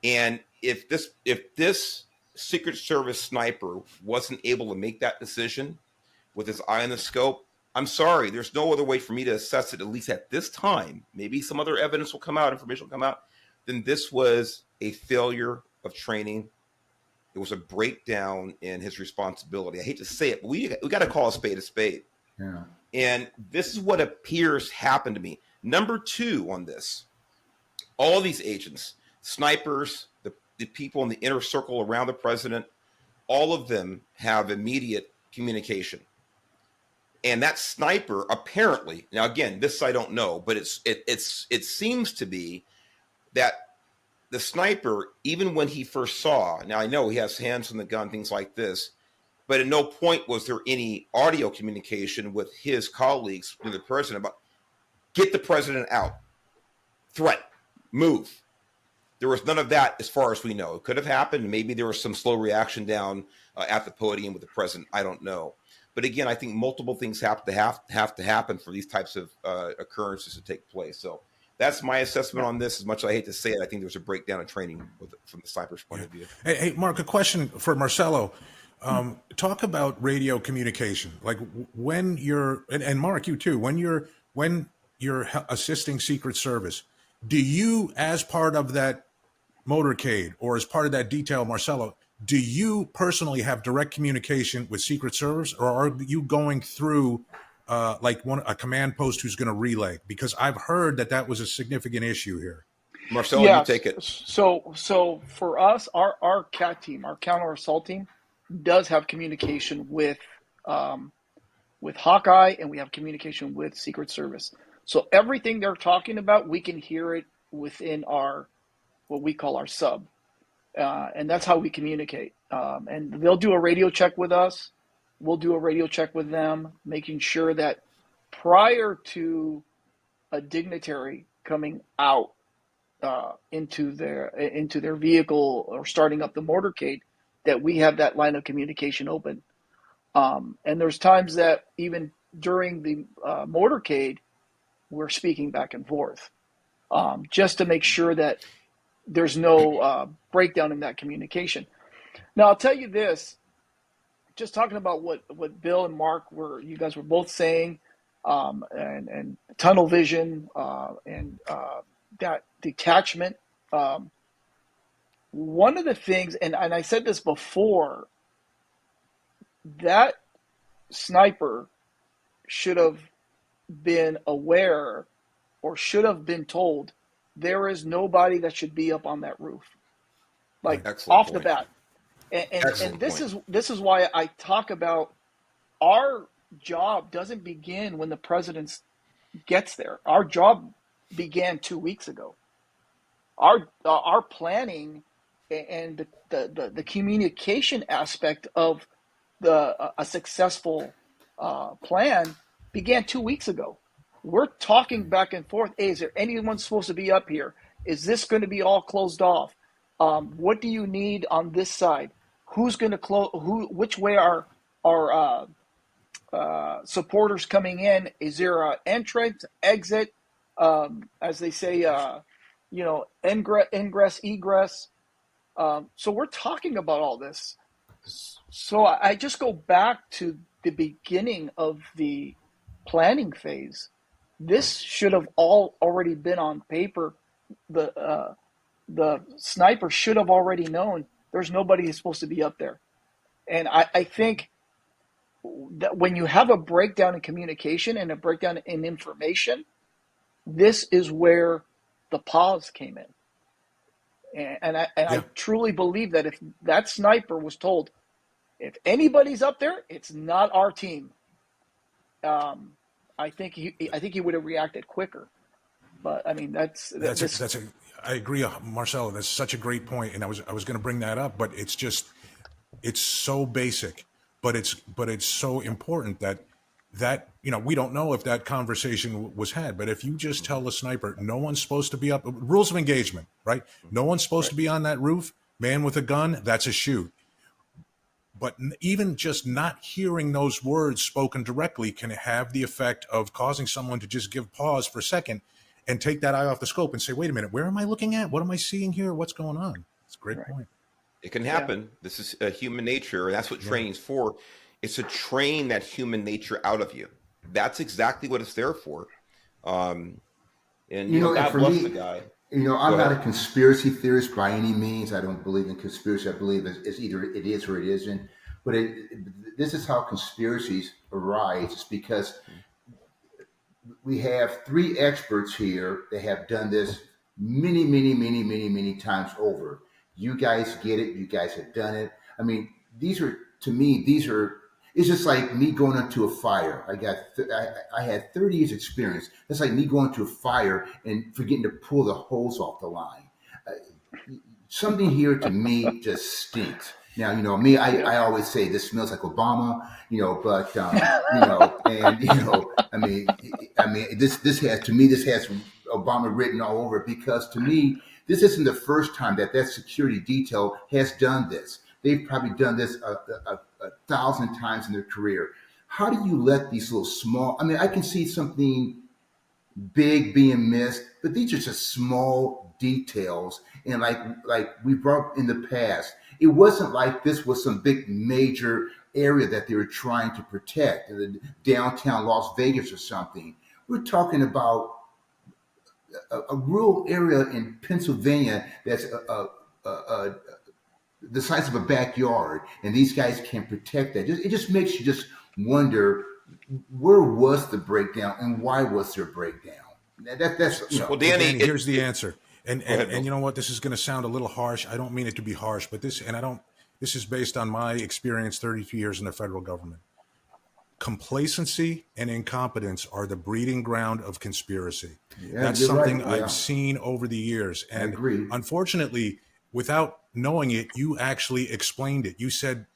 And if this Secret Service sniper wasn't able to make that decision with his eye on the scope, I'm sorry, there's no other way for me to assess it, at least at this time. Maybe some other evidence will come out, information will come out. Then this was a failure of training. It was a breakdown in his responsibility. I hate to say it, but we got to call a spade a spade. Yeah. And this is what appears happened to me. Number 2 on this, all these agents, snipers, the people in the inner circle around the president, all of them have immediate communication. And that sniper apparently, now again, this I don't know, but it seems to be that the sniper, even when he first saw, now I know he has hands on the gun, things like this, but at no point was there any audio communication with his colleagues, with the president, about get the president out, threat, move. There was none of that as far as we know. It could have happened. Maybe there was some slow reaction down at the podium with the president. I don't know. But again, I think multiple things have to happen for these types of occurrences to take place. So that's my assessment on this. As much as I hate to say it, I think there's a breakdown in training from the sniper's point of view. Hey, Mark, a question for Marcelo. Talk about radio communication. Like when you're, and Mark, you too, when you're assisting Secret Service, do you, as part of that motorcade or as part of that detail, Marcelo, do you personally have direct communication with Secret Service, or are you going through a command post who's going to relay? Because I've heard that was a significant issue here. Marcelo, you take it. So for us, our CAT team, our counter assault team, does have communication with Hawkeye, and we have communication with Secret Service. So everything they're talking about, we can hear it within our what we call our sub. And that's how we communicate. And they'll do a radio check with us. We'll do a radio check with them, making sure that prior to a dignitary coming out into their vehicle or starting up the motorcade, that we have that line of communication open. And there's times that even during the motorcade, we're speaking back and forth, just to make sure that there's no breakdown in that communication. Now, I'll tell you this, just talking about what Bill and Mark you guys were both saying, and tunnel vision, and that detachment. One of the things, and I said this before, that sniper should have been aware or should have been told there is nobody that should be up on that roof, like off the bat. And this is why I talk about our job doesn't begin when the president gets there. Our job began 2 weeks ago. Our planning and the communication aspect of a successful plan began 2 weeks ago. We're talking back and forth. Hey, is there anyone supposed to be up here? Is this going to be all closed off? What do you need on this side? Who's going to close? Which way are supporters coming in? Is there an entrance, exit? As they say, ingress, egress. So we're talking about all this. So I just go back to the beginning of the planning phase. This should have all already been on paper. The sniper should have already known there's nobody who's supposed to be up there. And I think that when you have a breakdown in communication and a breakdown in information, this is where the pause came in. And I truly believe that if that sniper was told, if anybody's up there, it's not our team, I think he would have reacted quicker. But I mean, I agree, Marcelo. That's such a great point, and I was going to bring that up, but it's so basic, but it's so important that we don't know if that conversation was had. But if you just tell the sniper, no one's supposed to be up, rules of engagement, right? No one's supposed to be on that roof. Man with a gun, that's a shoot. But even just not hearing those words spoken directly can have the effect of causing someone to just give pause for a second and take that eye off the scope and say, wait a minute, where am I looking at? What am I seeing here? What's going on? It's a great point. It can happen. Yeah. This is human nature, and that's what training's for. It's to train that human nature out of you. That's exactly what it's there for. And God bless the guy. I'm not a conspiracy theorist by any means. I don't believe in conspiracy. I believe it's either it is or it isn't. But this is how conspiracies arise. It's because we have 3 experts here that have done this many, many, many, many, many times over. You guys get it. You guys have done it. I mean, it's just like me going into a fire. I had 30 years experience. It's like me going to a fire and forgetting to pull the hose off the line. Something here to me just stinks. Now, me, I always say this smells like Obama, but, this has Obama written all over it, because to me, this isn't the first time that security detail has done this. They've probably done this a 1,000 times in their career. How do you let these little small, I can see something big being missed, but these are just small details. And like we brought up in the past, it wasn't like this was some big major area that they were trying to protect, in downtown Las Vegas or something. We're talking about a rural area in Pennsylvania that's the size of a backyard, and these guys can protect that. It just makes you just wonder, where was the breakdown and why was there a breakdown? Well, Danny, here's the answer. And you know what? This is going to sound a little harsh. I don't mean it to be harsh, but this is based on my experience, 32 years in the federal government. Complacency and incompetence are the breeding ground of conspiracy. That's something I've seen over the years. And unfortunately, without knowing it, you actually explained it. You said,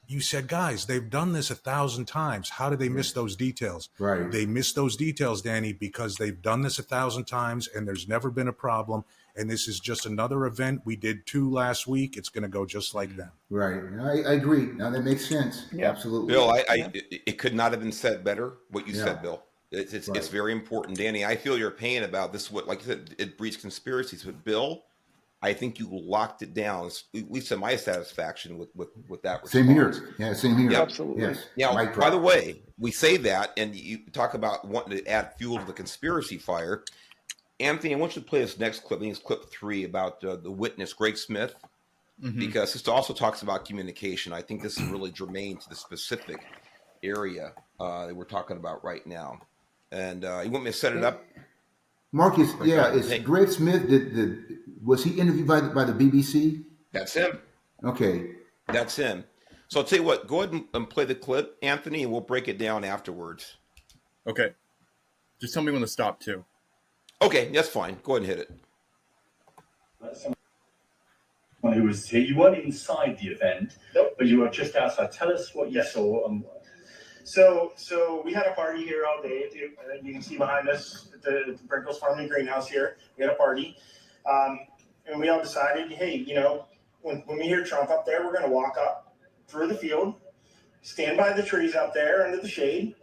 guys, they've done this 1,000 times. How did they miss those details? Right. They miss those details, Danny, because they've done this 1,000 times and there's never been a problem. And this is just another event. We did 2 last week. It's going to go just like them. Right. I agree. Now that makes sense. Yeah. Absolutely. Bill, it could not have been said better, what you said, Bill. It's Right. very important, Danny. I feel your pain about this. What, like you said, it breeds conspiracies. But Bill, I think you locked it down, at least to my satisfaction with that response. Same here. Yeah, same here. Yep. Absolutely. Yes. Now, Mic by drop. the way, we say that, and you talk about wanting to add fuel to the conspiracy fire. Anthony, I want you to play this next clip. I think it's clip 3 about the witness, Greg Smith, because this also talks about communication. I think this is really germane to the specific area that we're talking about right now. And you want me to set it up? Marcus, Okay. is Greg Smith, was he interviewed by the BBC? That's him. Okay. That's him. So I'll tell you what, go ahead and play the clip, Anthony, and we'll break it down afterwards. Okay. Just tell me when to stop, too. Okay, that's fine. Go ahead and hit it. Someone who was here. You weren't inside the event, but you were just outside. Tell us what you saw. So we had a party here all day. You can see behind us at the Brinkles Farming Greenhouse here. We had a party. And we all decided, hey, you know, when we hear Trump up there, we're going to walk up through the field, stand by the trees out there under the shade,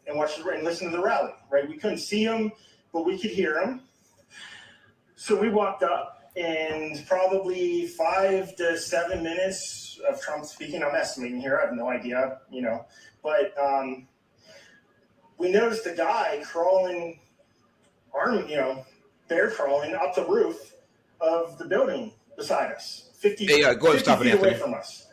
and watch and listen to the rally, right? We couldn't see him, but we could hear him. So we walked up, and probably 5 to 7 minutes of Trump speaking. I'm estimating here. I have no idea, you know. But we noticed a guy crawling, bear crawling up the roof of the building beside us, 50, go ahead and stop it, feet away Anthony. from us.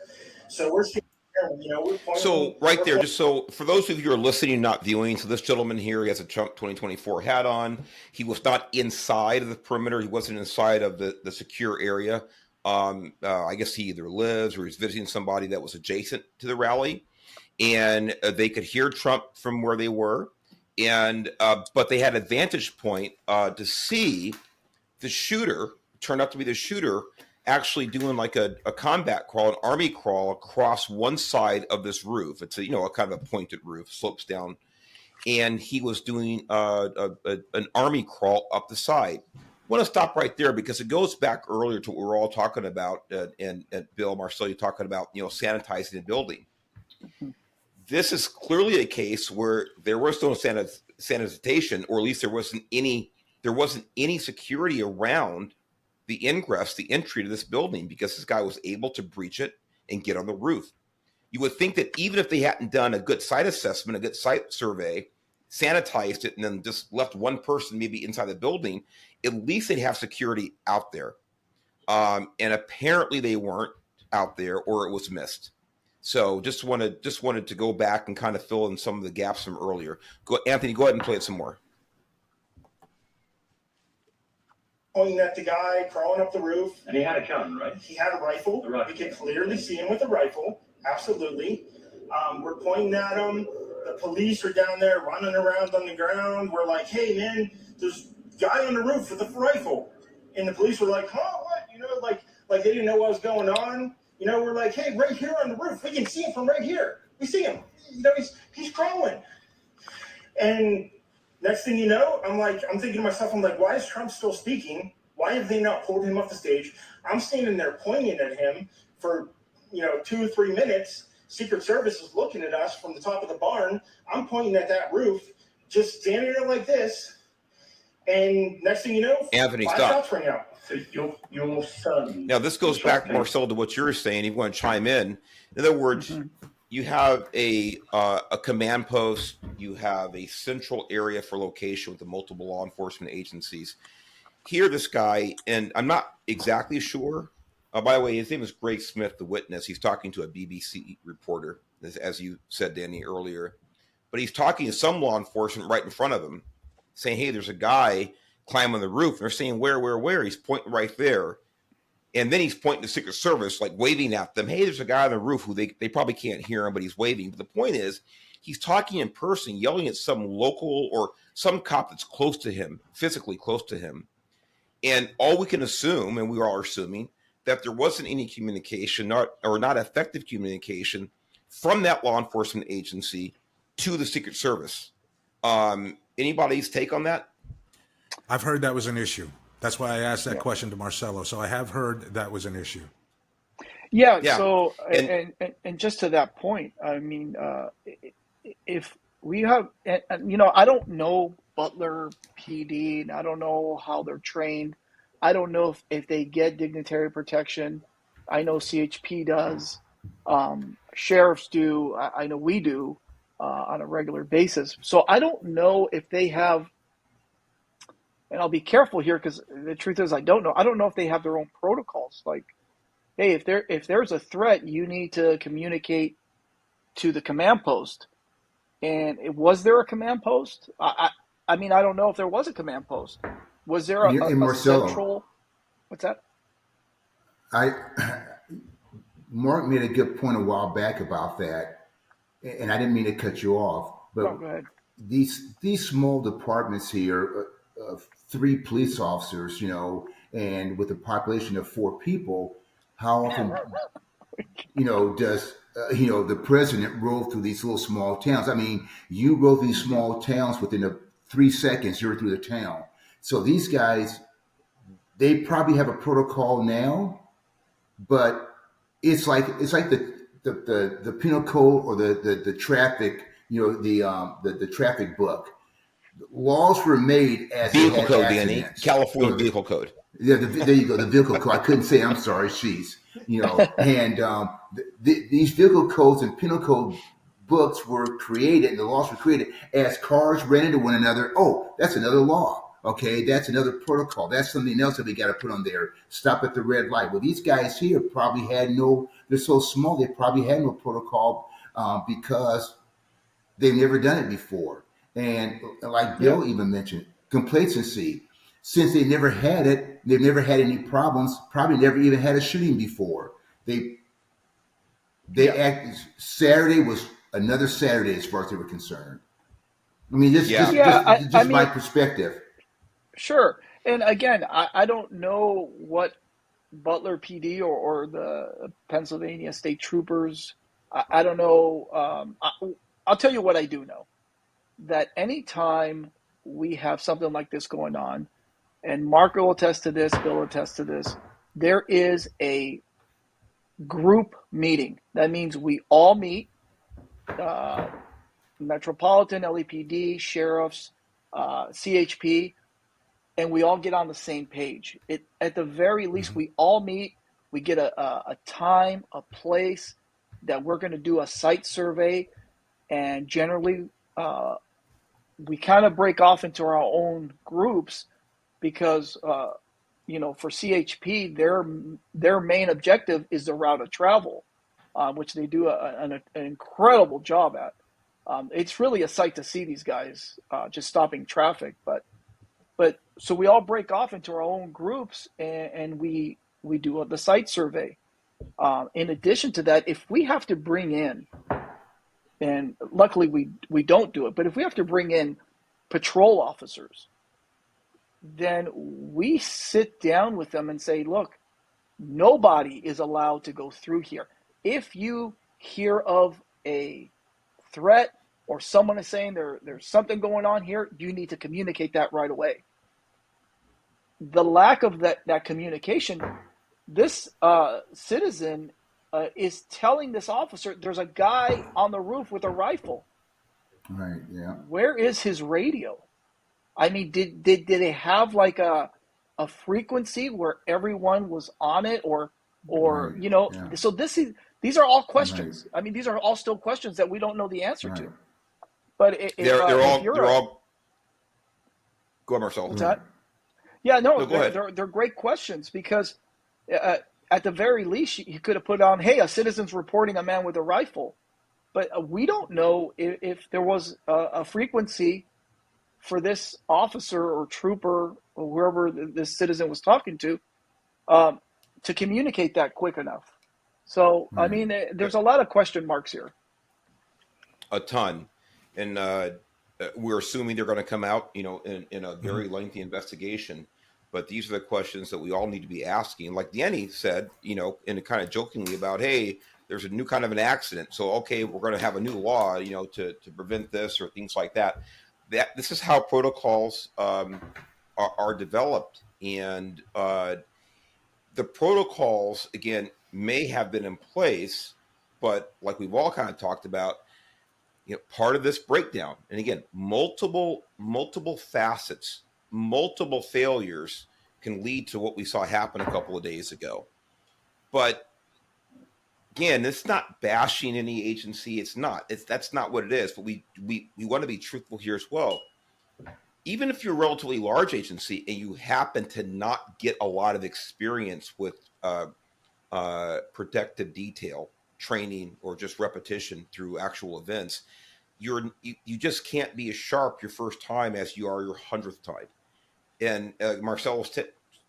So we're seeing, we're pointing. So right there, just so for those of you who are listening, not viewing, so this gentleman here, he has a Trump 2024 hat on. He was not inside of the perimeter. He wasn't inside of the secure area. I guess he either lives or he's visiting somebody that was adjacent to the rally. And they could hear Trump from where they were. And but they had a vantage point to see the shooter, turned out to be the shooter, actually doing like a combat crawl, an army crawl across one side of this roof. It's a kind of a pointed roof, slopes down, and he was doing an army crawl up the side. I want to stop right there because it goes back earlier to what we were all talking about, and Bill, Marcel, you talking about sanitizing the building. This is clearly a case where there was no sanitization, or at least there wasn't any security around the ingress, the entry to this building, because this guy was able to breach it and get on the roof. You would think that even if they hadn't done a good site assessment, a good site survey, sanitized it, and then just left one person maybe inside the building, at least they'd have security out there. And apparently they weren't out there, or it was missed. So just wanted to go back and kind of fill in some of the gaps from earlier. Anthony, go ahead and play it some more. Pointing at the guy crawling up the roof. And he had a gun, right? He had a rifle. We could clearly see him with a rifle. Absolutely. We're pointing at him. The police are down there running around on the ground. We're like, hey, man, there's a guy on the roof with a rifle. And the police were like, huh, what? Like they didn't know what was going on. We're like, hey, right here on the roof. We can see him from right here. We see him. He's crawling. And next thing you know, I'm thinking to myself, why is Trump still speaking? Why have they not pulled him off the stage? I'm standing there pointing at him for, 2 or 3 minutes. Secret Service is looking at us from the top of the barn. I'm pointing at that roof, just standing there like this. And next thing you know, Anthony, 5 stop. shots ring out. So your son. Now, this goes back, Marcel, to what you're saying. You want to chime in. In other words, you have a command post. You have a central area for location with the multiple law enforcement agencies. Here, this guy, and I'm not exactly sure. By the way, his name is Greg Smith, the witness. He's talking to a BBC reporter, as you said, Danny, earlier. But he's talking to some law enforcement right in front of him, saying, hey, there's a guy climbing the roof. And they're saying, where? He's pointing right there. And then he's pointing to Secret Service, like waving at them. Hey, there's a guy on the roof who they probably can't hear him, but he's waving. But the point is, he's talking in person, yelling at some local or some cop that's close to him, physically close to him. And all we can assume, and we are assuming, that there wasn't any communication, not effective communication from that law enforcement agency to the Secret Service. Anybody's take on that? I've heard that was an issue. That's why I asked that question to Marcelo. So I have heard that was an issue. Yeah. Yeah. So, and just to that point, I mean, if we have, and, you know, I don't know Butler PD, and I don't know how they're trained. I don't know if they get dignitary protection. I know CHP does. Sheriffs do. I know we do on a regular basis. So I don't know if they have, and I'll be careful here because the truth is I don't know. I don't know if they have their own protocols. Like, hey, if there's a threat, you need to communicate to the command post. And was there a command post? I mean, I don't know if there was a command post. Was there a central? What's that? Mark made a good point a while back about that, and I didn't mean to cut you off, but No, go ahead. These small departments here of 3 police officers, you know, and with a population of 4 people, how often, you know, does the president roll through these little small towns? I mean, you roll through these small towns within 3 seconds, you're through the town. So these guys, they probably have a protocol now, but it's like the penal code or the traffic, you know, the traffic book. Laws were made as vehicle code, Danny. California vehicle code. Yeah, there you go. The vehicle code. I couldn't say. I'm sorry. She's, you know, and these vehicle codes and penal code books were created, and the laws were created as cars ran into one another. Oh, that's another law. Okay, that's another protocol. That's something else that we got to put on there. Stop at the red light. Well, these guys here probably had no. They're so small. They probably had no protocol because they've never done it before. And like Bill even mentioned, complacency. Since they never had it, they've never had any problems. Probably never even had a shooting before. They act. Saturday was another Saturday as far as they were concerned. I mean, just my perspective. Sure. And again, I don't know what Butler PD or the Pennsylvania State Troopers, I don't know. I'll tell you what I do know. That anytime we have something like this going on, and Mark will attest to this, Bill will attest to this, there is a group meeting. That means we all meet, Metropolitan, LAPD, sheriffs, CHP, and we all get on the same page. At the very least, we all meet, we get a time, a place that we're going to do a site survey, and generally we kind of break off into our own groups because, you know, for CHP, their main objective is the route of travel, which they do an incredible job at. It's really a sight to see these guys just stopping traffic. But so we all break off into our own groups and we do the site survey. In addition to that, if we have to bring in, and luckily we don't do it, but if we have to bring in patrol officers, then we sit down with them and say, look, nobody is allowed to go through here. If you hear of a threat or someone is saying there's something going on here, you need to communicate that right away. The lack of that communication, this citizen is telling this officer there's a guy on the roof with a rifle. Right, yeah. Where is his radio? I mean, did they have like a frequency where everyone was on it or Right, you know, yeah. so these are all questions. Right. I mean, these are all still questions that we don't know the answer to. But they're all go ahead, Marcel. What's that? Yeah, no, they're great questions because at the very least, you could have put on, hey, a citizen's reporting a man with a rifle. But we don't know if there was a frequency for this officer or trooper or whoever this citizen was talking to communicate that quick enough. So, I mean, there's a lot of question marks here. A ton. And we're assuming they're going to come out, you know, in a very lengthy investigation. But these are the questions that we all need to be asking. Like Danny said, in a kind of jokingly about, hey, there's a new kind of an accident. So, okay, we're going to have a new law, to prevent this or things like that. This is how protocols are developed. And the protocols, again, may have been in place, but like we've all kind of talked about, part of this breakdown, and again, multiple facets, multiple failures can lead to what we saw happen a couple of days ago. But again, it's not bashing any agency. That's not what it is. But we want to be truthful here as well. Even if you're a relatively large agency and you happen to not get a lot of experience with protective detail training or just repetition through actual events, you just can't be as sharp your first time as you are your 100th time. And Marcel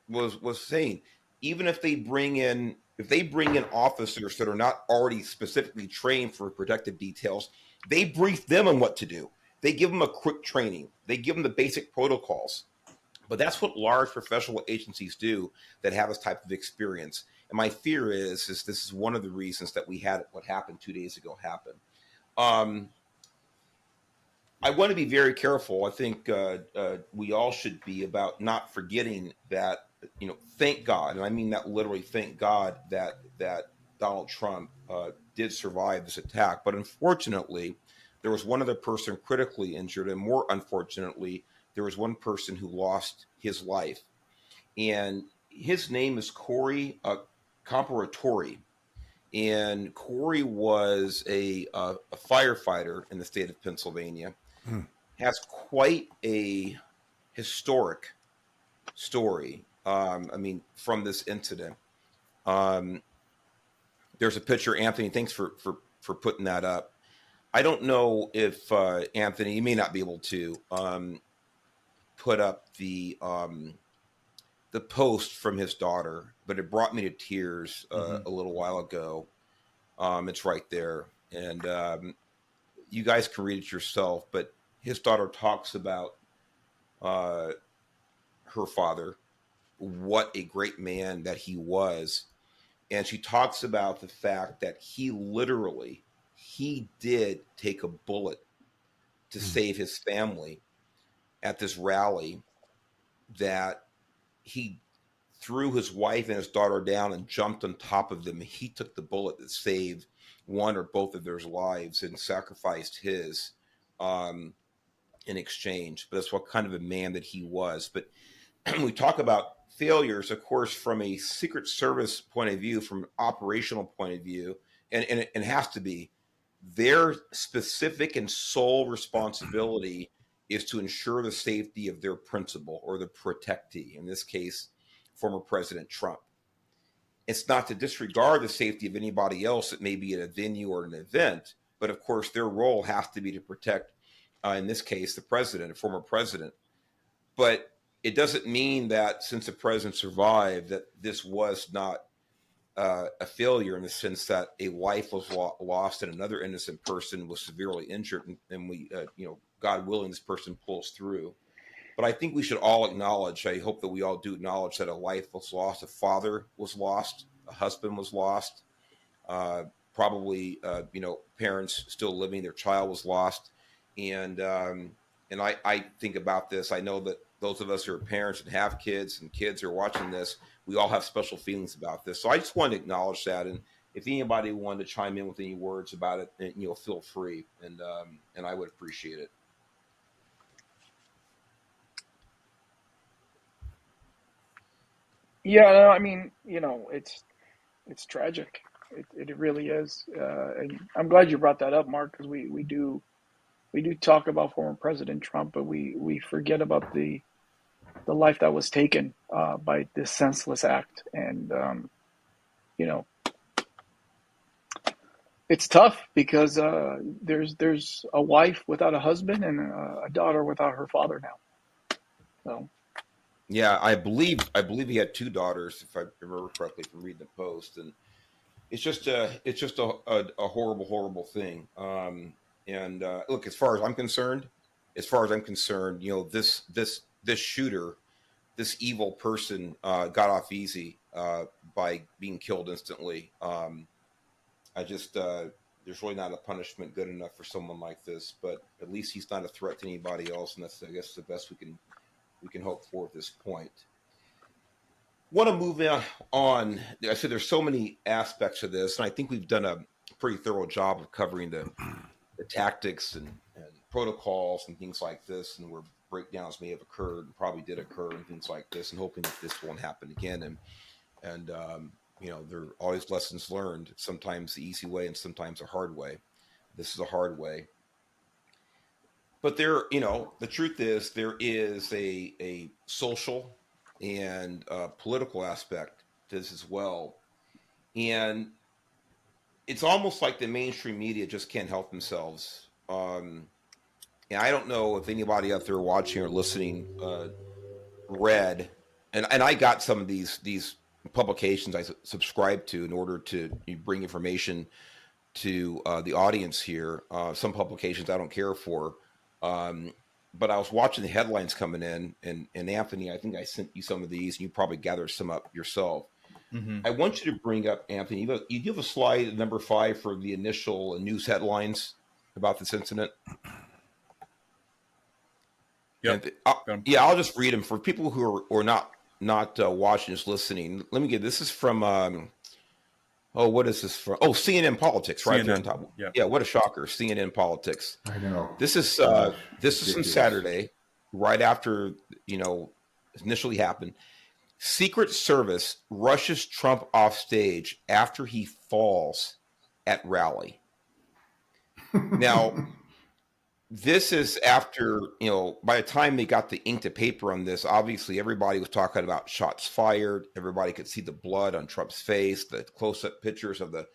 was saying, even if they bring in officers that are not already specifically trained for protective details, they brief them on what to do. They give them a quick training. They give them the basic protocols. But that's what large professional agencies do that have this type of experience. And my fear is this is one of the reasons that we had what happened 2 days ago happen. I want to be very careful. I think we all should be about not forgetting that, thank God, and I mean that literally, thank God that Donald Trump did survive this attack. But unfortunately, there was one other person critically injured, and more unfortunately, there was one person who lost his life. And his name is Corey Comperatore. And Corey was a firefighter in the state of Pennsylvania. Has quite a historic story. From this incident. There's a picture, Anthony. Thanks for putting that up. I don't know if Anthony, you may not be able to put up the post from his daughter, but it brought me to tears a little while ago. It's right there, and you guys can read it yourself. But his daughter talks about her father, what a great man that he was, and she talks about the fact that he did take a bullet to save his family at this rally, that he threw his wife and his daughter down and jumped on top of them. He took the bullet that saved one or both of their lives and sacrificed his in exchange. But that's what kind of a man that he was. But we talk about failures, of course, from a Secret Service point of view, from an operational point of view, and it has to be their specific and sole responsibility is to ensure the safety of their principal or the protectee, in this case, former President Trump. It's not to disregard the safety of anybody else that may be at a venue or an event, but of course their role has to be to protect, in this case, the president, a former president. But it doesn't mean that since the president survived that this was not a failure, in the sense that a life was lost and another innocent person was severely injured, and we, God willing, this person pulls through. But I think we should all acknowledge, I hope that we all do acknowledge, that a life was lost, a father was lost, a husband was lost, probably, parents still living, their child was lost. And I think about this. I know that those of us who are parents and have kids and kids who are watching this, we all have special feelings about this. So I just wanted to acknowledge that. And if anybody wanted to chime in with any words about it, feel free. And I would appreciate it. Yeah, no, I mean, it's tragic. It really is. And I'm glad you brought that up, Mark, because we do talk about former President Trump, but we forget about the life that was taken by this senseless act. And it's tough because there's a wife without a husband and a daughter without her father now. So. Yeah, I believe he had two daughters, if I remember correctly from reading the post, and it's just a horrible thing. Look, as far as I'm concerned, this shooter this evil person got off easy by being killed instantly. There's really not a punishment good enough for someone like this, but at least he's not a threat to anybody else, and that's, I guess, the best we can hope for at this point. Want to move on. I said there's so many aspects of this, and I think we've done a pretty thorough job of covering the tactics and protocols and things like this, and where breakdowns may have occurred and probably did occur and things like this, and hoping that this won't happen again. And there are always lessons learned, sometimes the easy way and sometimes a hard way. This is a hard way. But the truth is there is a social and political aspect to this as well. And it's almost like the mainstream media just can't help themselves. And I don't know if anybody out there watching or listening read, and I got some of these publications I subscribe to in order to bring information to the audience here. Some publications I don't care for, but I was watching the headlines coming in, and Anthony, I think I sent you some of these, and you probably gathered some up yourself. Mm-hmm. I want you to bring up, Anthony, you have a slide number 5 for the initial news headlines about this incident. Yep. I'll just read them for people who are not watching, just listening. Let me get this is from what is this from? Oh, CNN Politics, right there on top. Yeah, what a shocker. CNN Politics. I know. This is from Saturday, right after initially happened. Secret Service rushes Trump off stage after he falls at rally. Now, this is after, by the time they got the ink to paper on this, obviously everybody was talking about shots fired. Everybody could see the blood on Trump's face, the close-up pictures of the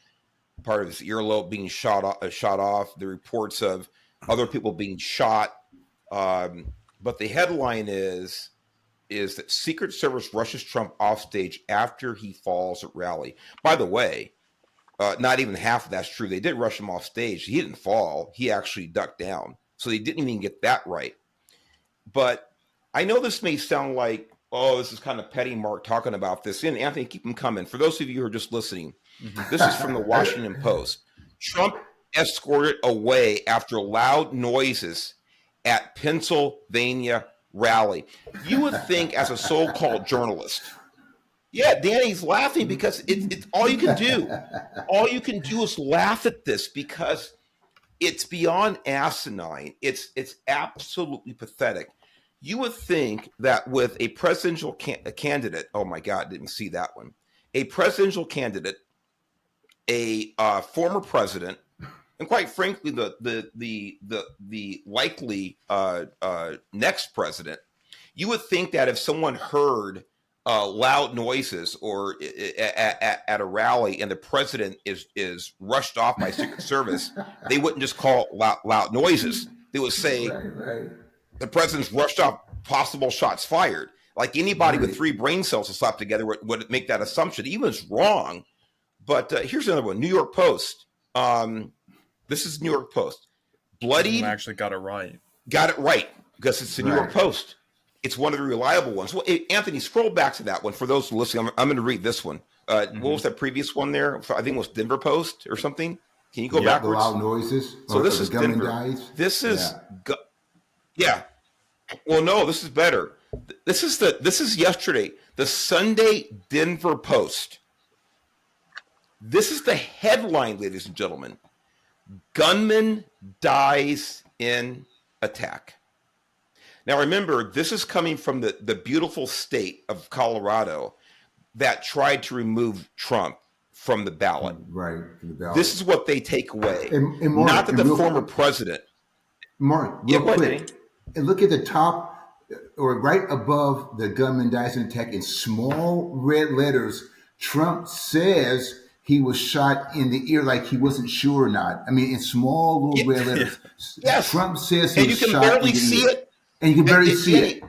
part of his earlobe being shot off, the reports of other people being shot. But the headline is that Secret Service rushes Trump off stage after he falls at rally. By the way, not even half of that's true. They did rush him off stage. He didn't fall. He actually ducked down. So they didn't even get that right. But I know this may sound like, this is kind of petty, Mark, talking about this. And Anthony, keep them coming. For those of you who are just listening, this is from the Washington Post. Trump escorted away after loud noises at Pennsylvania rally. You would think, as a so-called journalist, Danny's laughing because it's all you can do. All you can do is laugh at this because it's beyond asinine. It's absolutely pathetic. You would think that with a presidential candidate, oh my God, didn't see that one. A presidential candidate, a former president, and quite frankly, the likely next president, you would think that if someone heard loud noises or at a rally and the president is rushed off by Secret Service, they wouldn't just call loud noises. They would say the president's rushed off, possible shots fired. Like anybody with 3 brain cells to slap together would make that assumption. Even it's wrong. But here's another one. New York Post. This is New York Post. Bloodied. Actually got it right. Got it right because it's the New York Post. It's one of the reliable ones. Well, Anthony, scroll back to that one. For those listening, I'm going to read this one. What was that previous one there? I think it was Denver Post or something. Can you go backwards? The loud noises. So this is Denver. Dies. This is, Well, no, this is better. This is yesterday. The Sunday Denver Post. This is the headline, ladies and gentlemen. Gunman dies in attack. Now, remember, this is coming from the beautiful state of Colorado that tried to remove Trump from the ballot. Right. This is what they take away. And Mark, not that the former president. Mark, real quick. And look at the top or right above the gunman dies in attack in small red letters. Trump says he was shot in the ear, like he wasn't sure or not. I mean, in small little red letters. Yes. Trump says he was shot in the ear. And you can barely see it. And you can barely see it.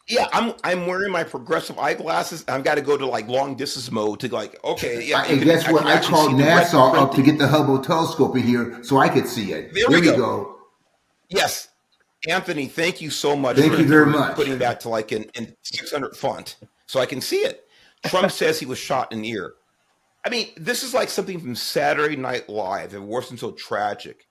Yeah, I'm wearing my progressive eyeglasses. I've got to go to like long distance mode to okay. Yeah, and guess what? I called NASA up to get the Hubble telescope in here so I could see it. There we go. Yes. Anthony, thank you so much Thank for, you very for much. putting that to like in 600 font so I can see it. Trump says he was shot in the ear. I mean, this is like something from Saturday Night Live. It wasn't so tragic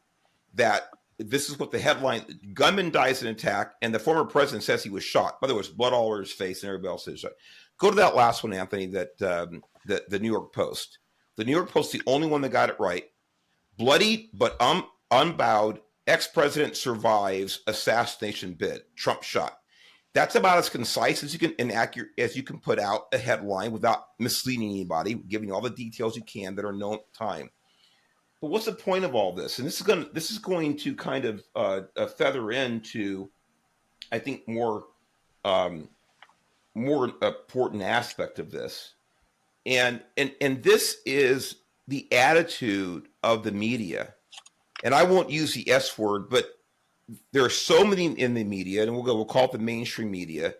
that this is what the headline: gunman dies in attack, and the former president says he was shot. By the way, there's blood all over his face, and everybody else is shot. Go to that last one, Anthony. That the New York Post. The New York Post, the only one that got it right. Bloody but unbowed ex-president survives assassination bid. Trump shot. That's about as concise as you can and accurate as you can put out a headline without misleading anybody, giving all the details you can that are known at the time. But what's the point of all this? And this is going to kind of feather into, I think, more important aspect of this, and this is the attitude of the media. And I won't use the S word, but there are so many in the media, and we'll call it the mainstream media,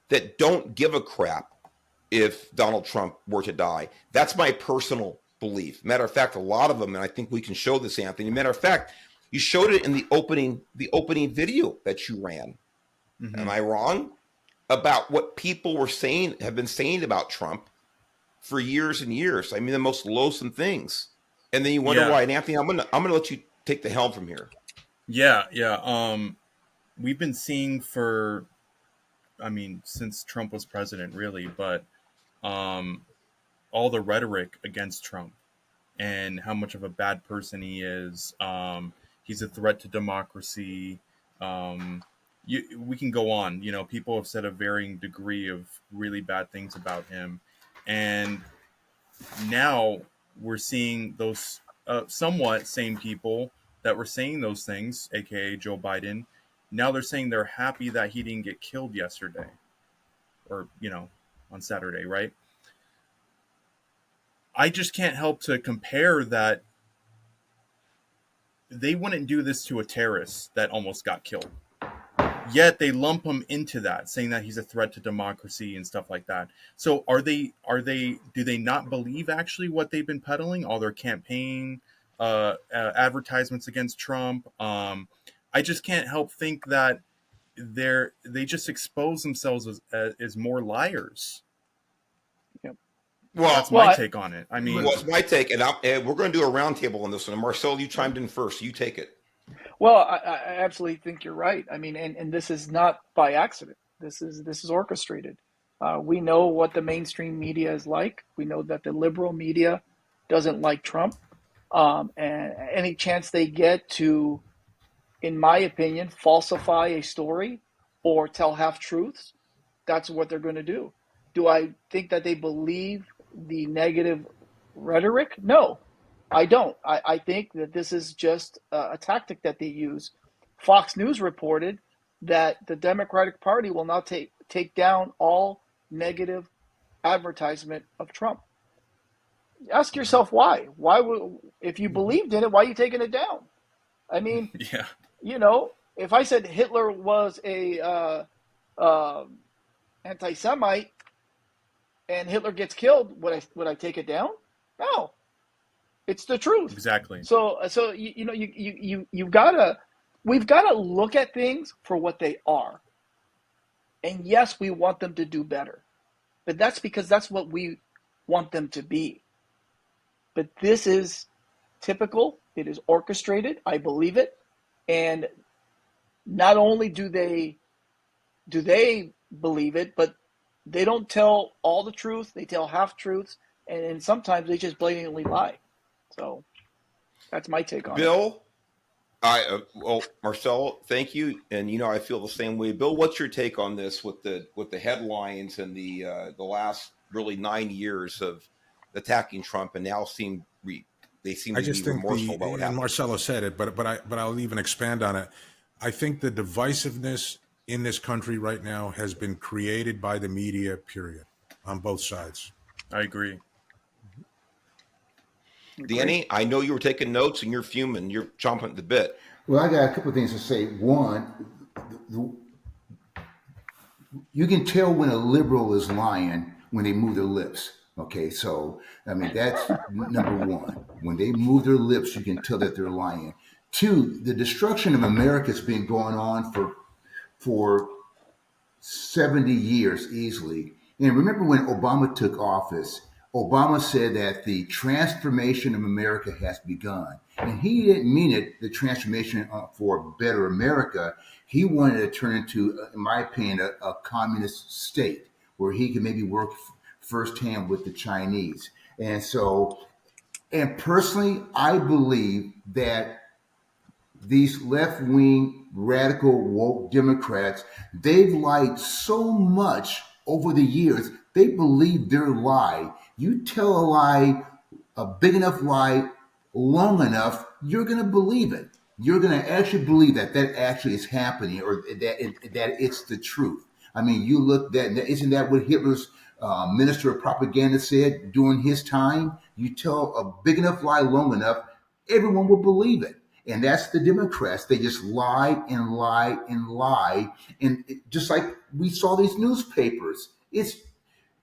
that don't give a crap if Donald Trump were to die. That's my personal belief. Matter of fact, a lot of them, and I think we can show this, Anthony. Matter of fact, you showed it in the opening video that you ran. Mm-hmm. Am I wrong about what people have been saying about Trump for years and years? I mean, the most loathsome things, and then you wonder why. And Anthony, I'm gonna let you take the helm from here. Yeah. We've been seeing since Trump was president, really, but all the rhetoric against Trump and how much of a bad person he is. He's a threat to democracy. We can go on. You know, people have said a varying degree of really bad things about him, and now we're seeing those somewhat same people that were saying those things, aka Joe Biden. Now they're saying they're happy that he didn't get killed yesterday, or on Saturday, right? I just can't help to compare that they wouldn't do this to a terrorist that almost got killed. Yet they lump him into that, saying that he's a threat to democracy and stuff like that. So do they not believe actually what they've been peddling, all their campaign advertisements against Trump? I just can't help think that they just expose themselves as more liars. Yep. Well, that's my take on it. I mean, it's my take, and we're going to do a roundtable on this one. And Marcel, you chimed in first. You take it. Well, I absolutely think you're right. I mean, and this is not by accident. This is orchestrated. We know what the mainstream media is like. We know that the liberal media doesn't like Trump, and any chance they get to, in my opinion, falsify a story or tell half truths, that's what they're going to do. Do I think that they believe the negative rhetoric? No. I don't. I think that this is just a tactic that they use. Fox News reported that the Democratic Party will now take down all negative advertisement of Trump. Ask yourself why. If you believed in it, why are you taking it down? I mean, if I said Hitler was a anti-Semite and Hitler gets killed, would I take it down? No. It's the truth. Exactly. So we've got to look at things for what they are. And yes, we want them to do better. But that's because that's what we want them to be. But this is typical. It is orchestrated. I believe it. And not only do they believe it, but they don't tell all the truth. They tell half truths, and sometimes they just blatantly lie. So that's my take on Bill, Marcel, thank you. And I feel the same way. Bill, what's your take on this with the headlines and the last really 9 years of attacking Trump, and now they seem to be remorseful about what happened? And Marcelo said it, but I'll even expand on it. I think the divisiveness in this country right now has been created by the media, period, on both sides. I agree. Danny, I know you were taking notes and you're fuming. You're chomping at the bit. Well, I got a couple of things to say. One, you can tell when a liberal is lying when they move their lips. Okay, so I mean that's number one. When they move their lips, you can tell that they're lying. Two, the destruction of America has been going on for 70 years easily. And remember when Obama took office, Obama said that the transformation of America has begun. And he didn't mean it, the transformation for a better America. He wanted to turn into, in my opinion, a communist state where he could maybe work firsthand with the Chinese. And so, and personally, I believe that these left-wing radical woke Democrats, they've lied so much over the years, they believe their lie. You tell a lie, a big enough lie, long enough, you're going to believe it. You're going to actually believe that actually is happening, or that it's the truth. I mean, you look isn't that what Hitler's minister of propaganda said during his time? You tell a big enough lie long enough, everyone will believe it. And that's the Democrats. They just lie and lie and lie. And just like we saw these newspapers,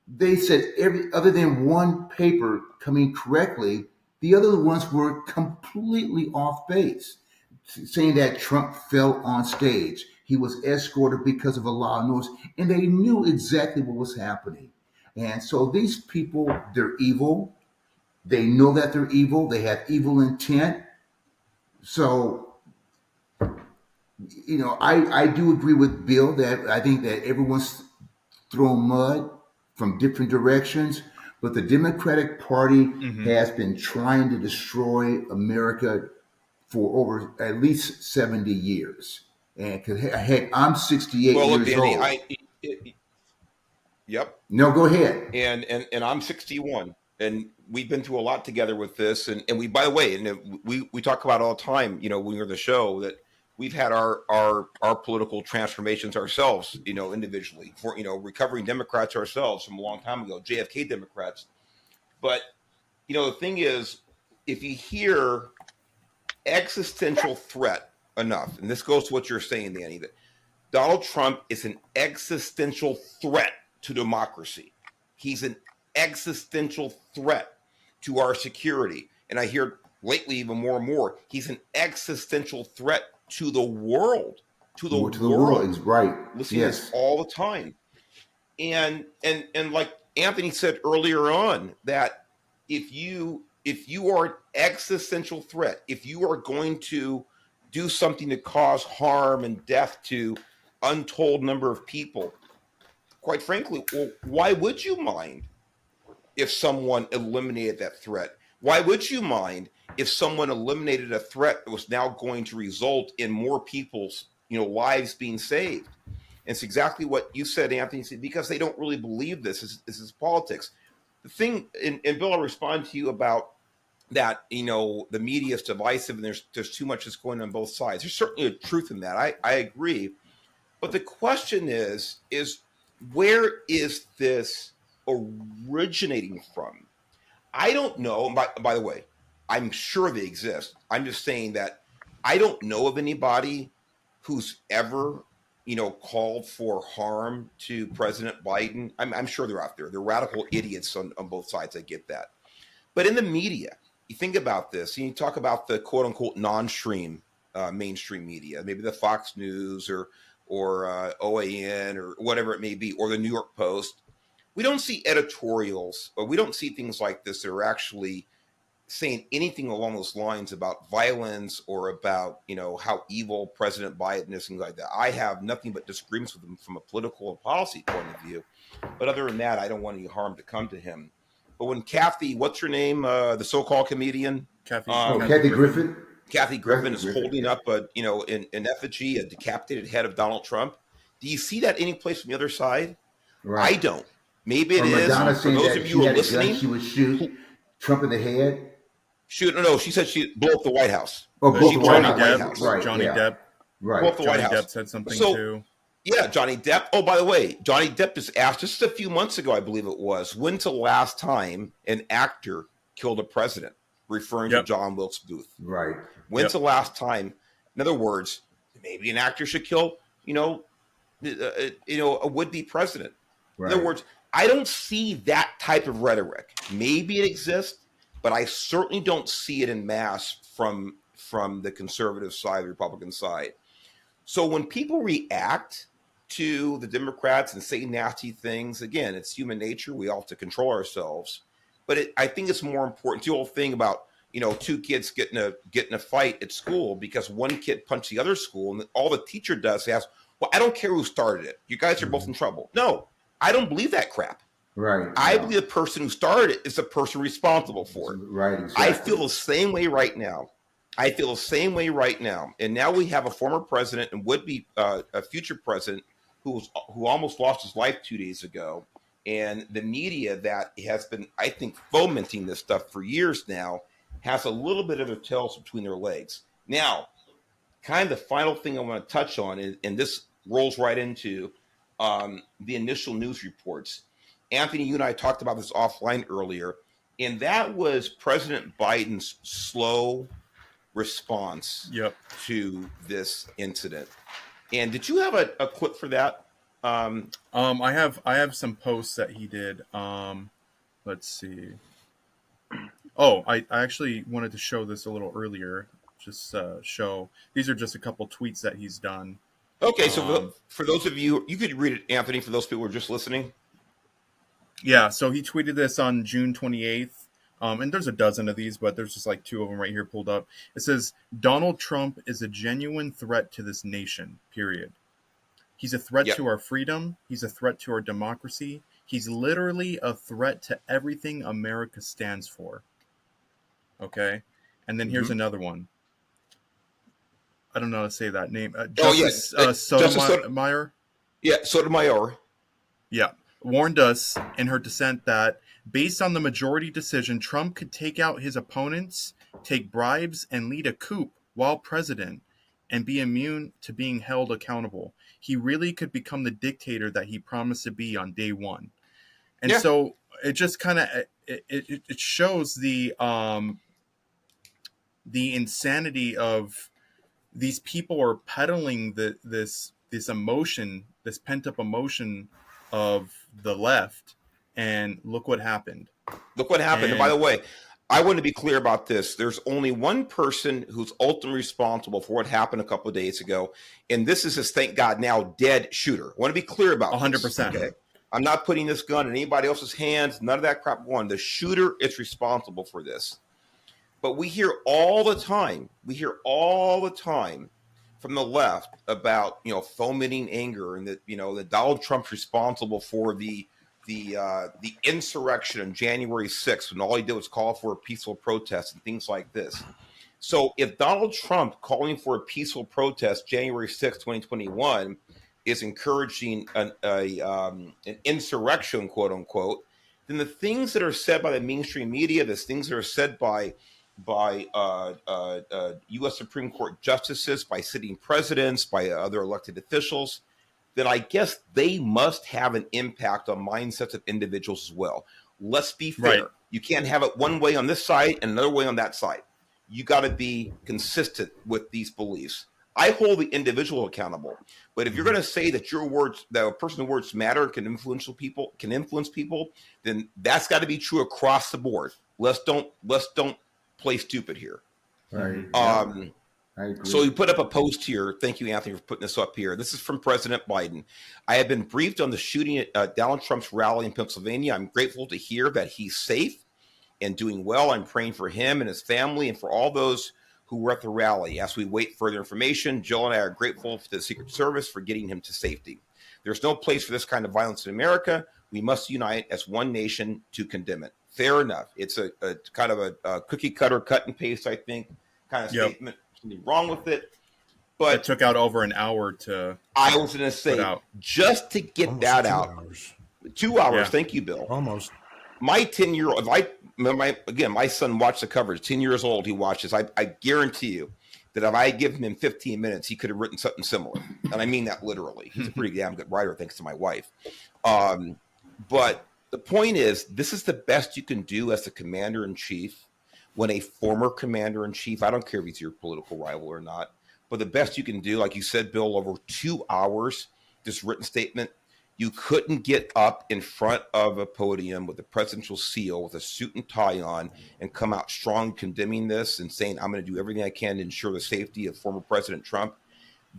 they said other than one paper coming correctly, the other ones were completely off base, saying that Trump fell on stage. He was escorted because of a loud noise, and they knew exactly what was happening. And so these people, they're evil. They know that they're evil. They have evil intent. So, I do agree with Bill that I think that everyone's throwing mud from different directions, but the Democratic Party has been trying to destroy America for over at least 70 years. And heck, I'm 68 years old. Yep. No, go ahead. And I'm 61, and we've been through a lot together with this. And we, by the way, and we talk about all the time, when we're on the show, that we've had our political transformations ourselves, individually, for, recovering Democrats ourselves from a long time ago, JFK Democrats. But, the thing is, if you hear existential threat enough, and this goes to what you're saying, Danny, that Donald Trump is an existential threat to democracy. He's an existential threat to our security. And I hear lately even more and more, he's an existential threat to the world. To the world. Is right. Listening to this all the time. And like Anthony said earlier on, that if you are an existential threat, if you are going to do something to cause harm and death to untold number of people, quite frankly, well, why would you mind if someone eliminated that threat? Why would you mind if someone eliminated a threat that was now going to result in more people's, lives being saved? And it's exactly what you said, Anthony, because they don't really believe this. This is politics. The thing, and Bill, I'll respond to you about that, the media is divisive and there's too much that's going on both sides. There's certainly a truth in that. I agree. But the question is where is this originating from? I don't know. By the way, I'm sure they exist. I'm just saying that I don't know of anybody who's ever, called for harm to President Biden. I'm sure they're out there. They're radical idiots on both sides. I get that. But in the media, you think about this, and you talk about the quote unquote non-stream mainstream media, maybe the Fox News or OAN or whatever it may be, or the New York Post. We don't see editorials, or we don't see things like this that are actually saying anything along those lines about violence or about, how evil President Biden is, things like that. I have nothing but disagreements with him from a political and policy point of view. But other than that, I don't want any harm to come to him. But when Kathy, what's her name, the so-called comedian? Kathy Griffin. Kathy Griffin is holding up in effigy, a decapitated head of Donald Trump. Do you see that any place from the other side? Right. I don't. Maybe it or is. Madonna For saying those that of she you who are had a gun, listening, she would shoot Trump in the head. No, she said she'd blow up the White House. Oh, blow up the White Depp, House. Right, Johnny yeah. Depp. Right. Blow up the Johnny White House. Depp said something too. Yeah, Johnny Depp. Oh, by the way, Johnny Depp just asked just a few months ago, I believe it was, when's the last time an actor killed a president, referring to John Wilkes Booth. Right. When's the last time? In other words, maybe an actor should kill, a would-be president. Right. In other words, I don't see that type of rhetoric. Maybe it exists, but I certainly don't see it in mass from from the conservative side, the Republican side. So when people react to the Democrats and say nasty things, again, it's human nature. We all have to control ourselves. But I think it's more important. The old thing about, two kids getting a fight at school because one kid punched the other school, and all the teacher does is ask, well, I don't care who started it. You guys are both in trouble. No, I don't believe that crap. Right. I believe the person who started it is the person responsible for it. Right. Exactly. I feel the same way right now. And now we have a former president and would-be a future president who almost lost his life 2 days ago. And the media that has been, I think, fomenting this stuff for years now has a little bit of their tails between their legs. Now, kind of the final thing I want to touch on, and this rolls right into the initial news reports. Anthony, you and I talked about this offline earlier, and that was President Biden's slow response to this incident. And did you have a clip for that? I have some posts that he did. Let's see. Oh, I actually wanted to show this a little earlier. Just show. These are just a couple tweets that he's done. Okay, so for those of you, you could read it, Anthony, for those people who are just listening. Yeah, so he tweeted this on June 28th. And there's a dozen of these, but there's just like 2 of them right here pulled up. It says, Donald Trump is a genuine threat to this nation, period. He's a threat to our freedom. He's a threat to our democracy. He's literally a threat to everything America stands for. Okay? And then here's another one. I don't know how to say that name. Justice Sotomayor? Yeah, Sotomayor. Yeah. Warned us in her dissent that based on the majority decision, Trump could take out his opponents, take bribes, and lead a coup while president and be immune to being held accountable. He really could become the dictator that he promised to be on day one. And so it just kind of it shows the insanity of these people are peddling this emotion, this pent up emotion of the left, and look what happened. And by the way, I want to be clear about this. There's only one person who's ultimately responsible for what happened a couple of days ago, and this is his, thank God, now dead shooter. I want to be clear about 100%. This, okay? I'm not putting this gun in anybody else's hands. None of that crap going. The shooter is responsible for this. But we hear all the time from the left about, fomenting anger and that, that Donald Trump's responsible for the insurrection on January 6th when all he did was call for a peaceful protest and things like this. So if Donald Trump calling for a peaceful protest January 6th, 2021 is encouraging an insurrection, quote unquote, then the things that are said by the mainstream media, the things that are said by U.S. Supreme Court justices, by sitting presidents, by other elected officials, then I guess they must have an impact on mindsets of individuals as well. Let's be fair. Right. You can't have it one way on this side and another way on that side. You got to be consistent with these beliefs. I hold the individual accountable, but if you're going to say that your words, that a person's words matter, can influence people, then that's got to be true across the board. Let's don't play stupid here. Right. I agree. So we put up a post here. Thank you, Anthony, for putting this up here. This is from President Biden. I have been briefed on the shooting at Donald Trump's rally in Pennsylvania. I'm grateful to hear that he's safe and doing well. I'm praying for him and his family and for all those who were at the rally. As we wait further information, Jill and I are grateful to the Secret Service for getting him to safety. There's no place for this kind of violence in America. We must unite as one nation to condemn it. Fair enough. It's a kind of a cookie cutter, cut and paste, I think, kind of statement. Something wrong with it. But it took out over an hour to. I was going to say, just to get almost that 2 out. 2 hours. Yeah. Thank you, Bill. Almost. My 10-year-old, my son watched the coverage. 10 years old, he watches. I guarantee you that if I give him 15 minutes, he could have written something similar. And I mean that literally. He's a pretty damn good writer, thanks to my wife. But the point is, this is the best you can do as the commander-in-chief when a former commander-in-chief, I don't care if he's your political rival or not, but the best you can do, like you said, Bill, over 2 hours, this written statement, You couldn't get up in front of a podium with a presidential seal with a suit and tie on and come out strong condemning this and saying, I'm going to do everything I can to ensure the safety of former President Trump.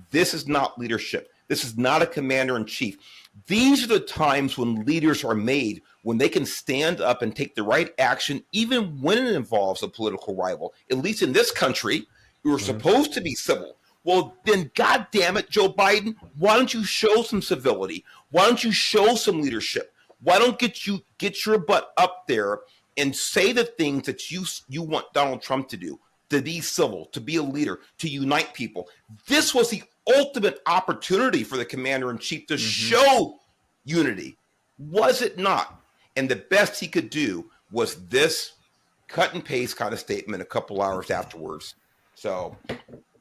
This is not leadership. This is not a commander-in-chief. These are the times when leaders are made, when they can stand up and take the right action, even when it involves a political rival. At least in this country, we were supposed to be civil. Well, then, God damn it, Joe Biden, why don't you show some civility? Why don't you show some leadership? Why don't you get your butt up there and say the things that you want Donald Trump to do, to be civil, to be a leader, to unite people? This was the ultimate opportunity for the commander-in-chief to show unity, was it not? And the best he could do was this cut and paste kind of statement a couple hours afterwards. So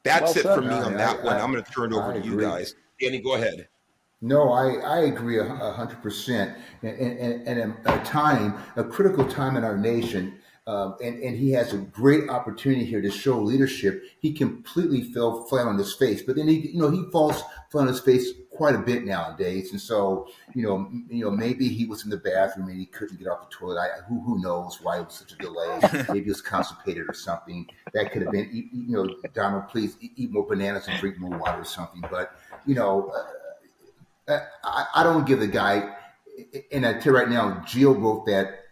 that's it for me on that one. I'm going to turn it over to you guys. Danny, go ahead. No, I agree 100%. And a critical time in our nation, and he has a great opportunity here to show leadership. He completely fell flat on his face, but then he falls flat on his face quite a bit nowadays. And so, maybe he was in the bathroom and he couldn't get off the toilet. Who knows why it was such a delay? Maybe he was constipated or something. That could have been, Donald, please eat more bananas and drink more water or something. But, I don't give the guy, and I tell you right now, Jill wrote that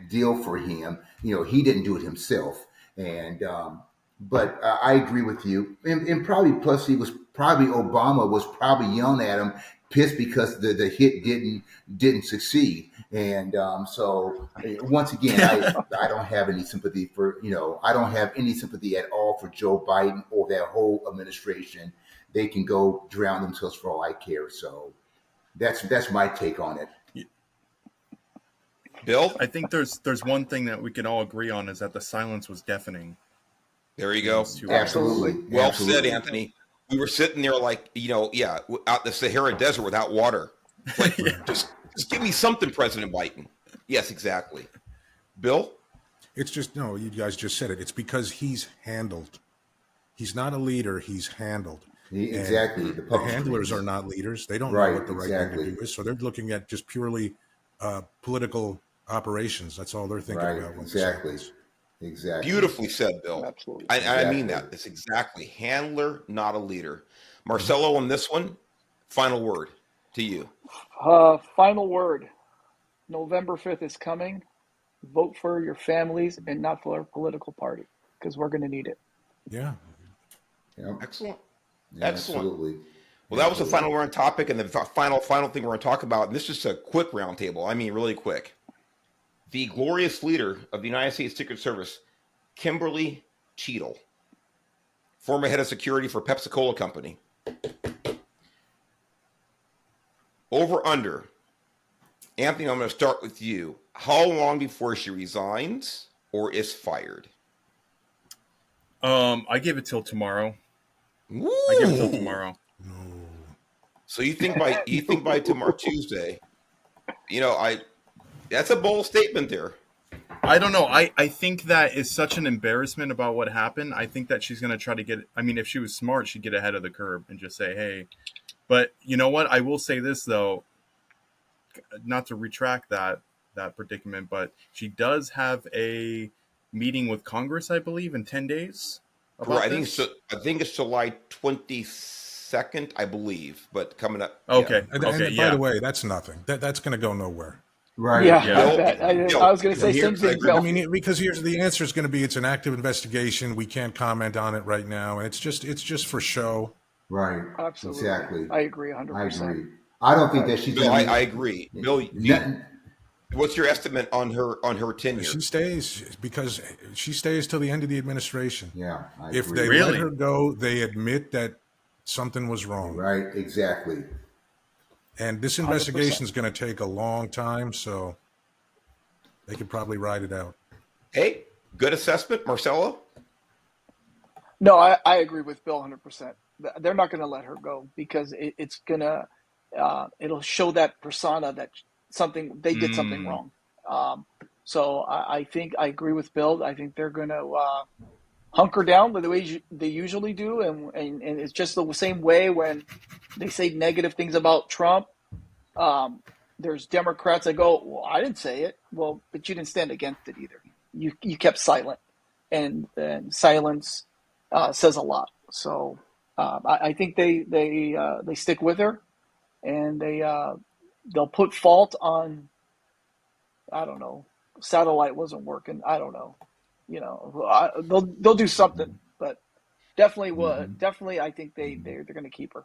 deal for him. He didn't do it himself. And but I agree with you. And probably plus Obama was probably yelling at him, pissed because the hit didn't succeed. And so once again, I don't have any sympathy for I don't have any sympathy at all for Joe Biden or that whole administration. They can go drown themselves for all I care. So that's my take on it. Bill? I think there's one thing that we can all agree on is that the silence was deafening. There you go. Absolutely. Well Absolutely. said, Anthony. We were sitting there like, out the Sahara Desert without water. Like, just give me something, President Biden. Yes, exactly. Bill? It's just, no, you guys just said it. It's because he's handled. He's not a leader, he's handled. Exactly. The handlers are not leaders. They don't know what the right thing to do is. So they're looking at just purely political operations. That's all they're thinking about. Exactly. Beautifully said, Bill. Absolutely. I mean that. It's exactly. Handler, not a leader. Marcelo, on this one, final word to you. Final word. November 5th is coming. Vote for your families and not for a political party, because we're going to need it. Yeah. Excellent. Yeah, Excellent. Absolutely. Well, that was the final word topic, and the final thing we're going to talk about. And this is just a quick roundtable. I mean, really quick. The glorious leader of the United States Secret Service, Kimberly Cheadle, former head of security for Pepsi-Cola Company. Over under. Anthony, I'm going to start with you. How long before she resigns or is fired? I give it till tomorrow. Ooh. I give it till tomorrow. So you think by tomorrow, Tuesday? That's a bold statement there. I don't know. I think that is such an embarrassment about what happened. I think that she's going to try to get, if she was smart, she'd get ahead of the curve and just say, hey. But you know what? I will say this, though, not to retract that predicament, but she does have a meeting with Congress, I believe, in 10 days. I think it's July 22nd, I believe, but coming up. Okay. Yeah. And by the way, that's nothing. That's going to go nowhere. Right. Yeah. I was going to say same thing. I mean, because the answer is going to be it's an active investigation. We can't comment on it right now, and it's just for show. Right. Absolutely. Exactly. I agree 100%. I agree. I don't think that she's. Bill, I agree. Bill, what's your estimate on her tenure? She stays because she stays till the end of the administration. Yeah. If they let her go, they admit that something was wrong. Right. Exactly. And this investigation is going to take a long time, so they could probably ride it out. Hey, good assessment, Marcelo? No, I agree with Bill 100%. They're not going to let her go because it's going to it'll show that persona that they did something wrong. So I think I agree with Bill. I think they're going to hunker down the way they usually do, and it's just the same way when they say negative things about Trump, There's Democrats that go, well, I didn't say it. Well, but you didn't stand against it either. You kept silent, and silence says a lot. So I think they stick with her, and they'll put fault on, I don't know, satellite wasn't working. I don't know, they'll do something, but definitely I think they're going to keep her.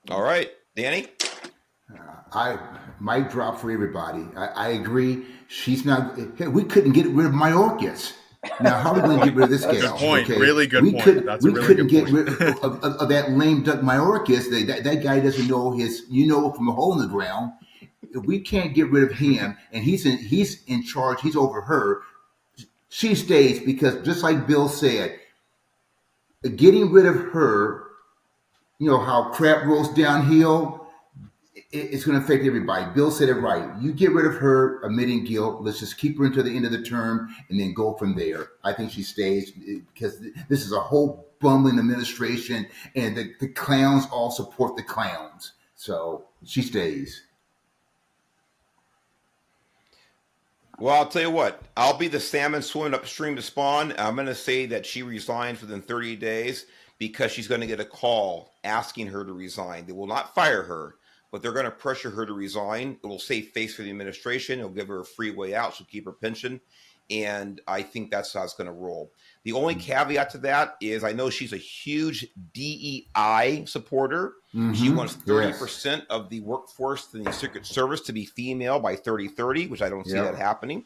All right, Danny. Mic drop for everybody. I agree. She's not. Hey, we couldn't get rid of Mayorkas. Now, how are we going to get rid of this gal? Good point. Okay? Really good point. We couldn't get rid of that lame duck Mayorkas. That guy doesn't know from a hole in the ground. If we can't get rid of him, and he's in charge, he's over her, she stays, because just like Bill said, getting rid of her, how crap rolls downhill, it's going to affect everybody. Bill said it right. You get rid of her admitting guilt. Let's just keep her until the end of the term and then go from there. I think she stays, because this is a whole bumbling administration, and the clowns all support the clowns. So she stays. Well, I'll tell you what. I'll be the salmon swimming upstream to spawn. I'm going to say that she resigns within 30 days because she's going to get a call asking her to resign. They will not fire her, but they're going to pressure her to resign. It will save face for the administration. It'll give her a free way out. She'll keep her pension. And I think that's how it's going to roll. The only caveat to that is I know she's a huge DEI supporter. Mm-hmm. She wants 30% of the workforce in the Secret Service to be female by 2030, which I don't see that happening.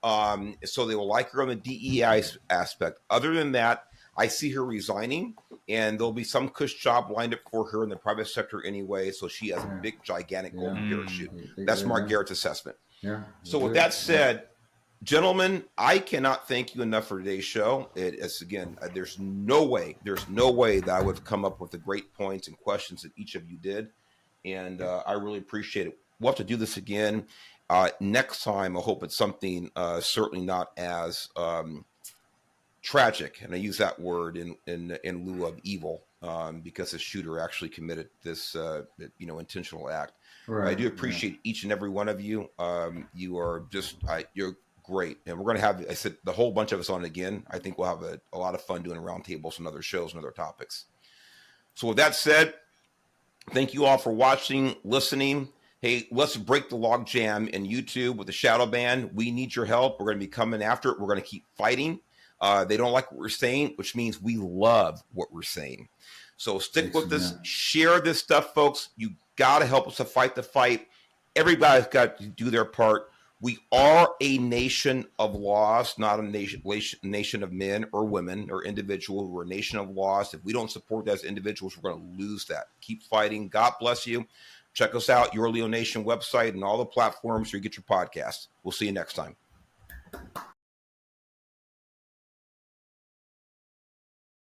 So they will like her on the DEI aspect. Other than that, I see her resigning, and there'll be some cush job lined up for her in the private sector anyway. So she has a big, gigantic golden parachute. That's Mark Garrett's assessment. So with that said, gentlemen, I cannot thank you enough for today's show. It's again, there's no way that I would have come up with the great points and questions that each of you did, and I really appreciate it. We'll have to do this again next time. I hope it's something certainly not as tragic, and I use that word in lieu of evil, because the shooter actually committed this intentional act. Right. I do appreciate each and every one of you. You are just you're great, and we're going to have, I said, the whole bunch of us on again. I think we'll have a lot of fun doing roundtables and other shows and other topics. So with that said, thank you all for watching, listening. Hey, let's break the log jam in YouTube with the shadow ban. We need your help. We're going to be coming after it. We're going to keep fighting. They don't like what we're saying, which means we love what we're saying. So stick with us. Share this stuff, folks. You got to help us to fight the fight. Everybody's got to do their part. We are a nation of laws, not a nation of men or women or individuals. We're a nation of laws. If we don't support that as individuals, we're going to lose that. Keep fighting. God bless you. Check us out, Your Leo Nation website and all the platforms where you get your podcasts. We'll see you next time.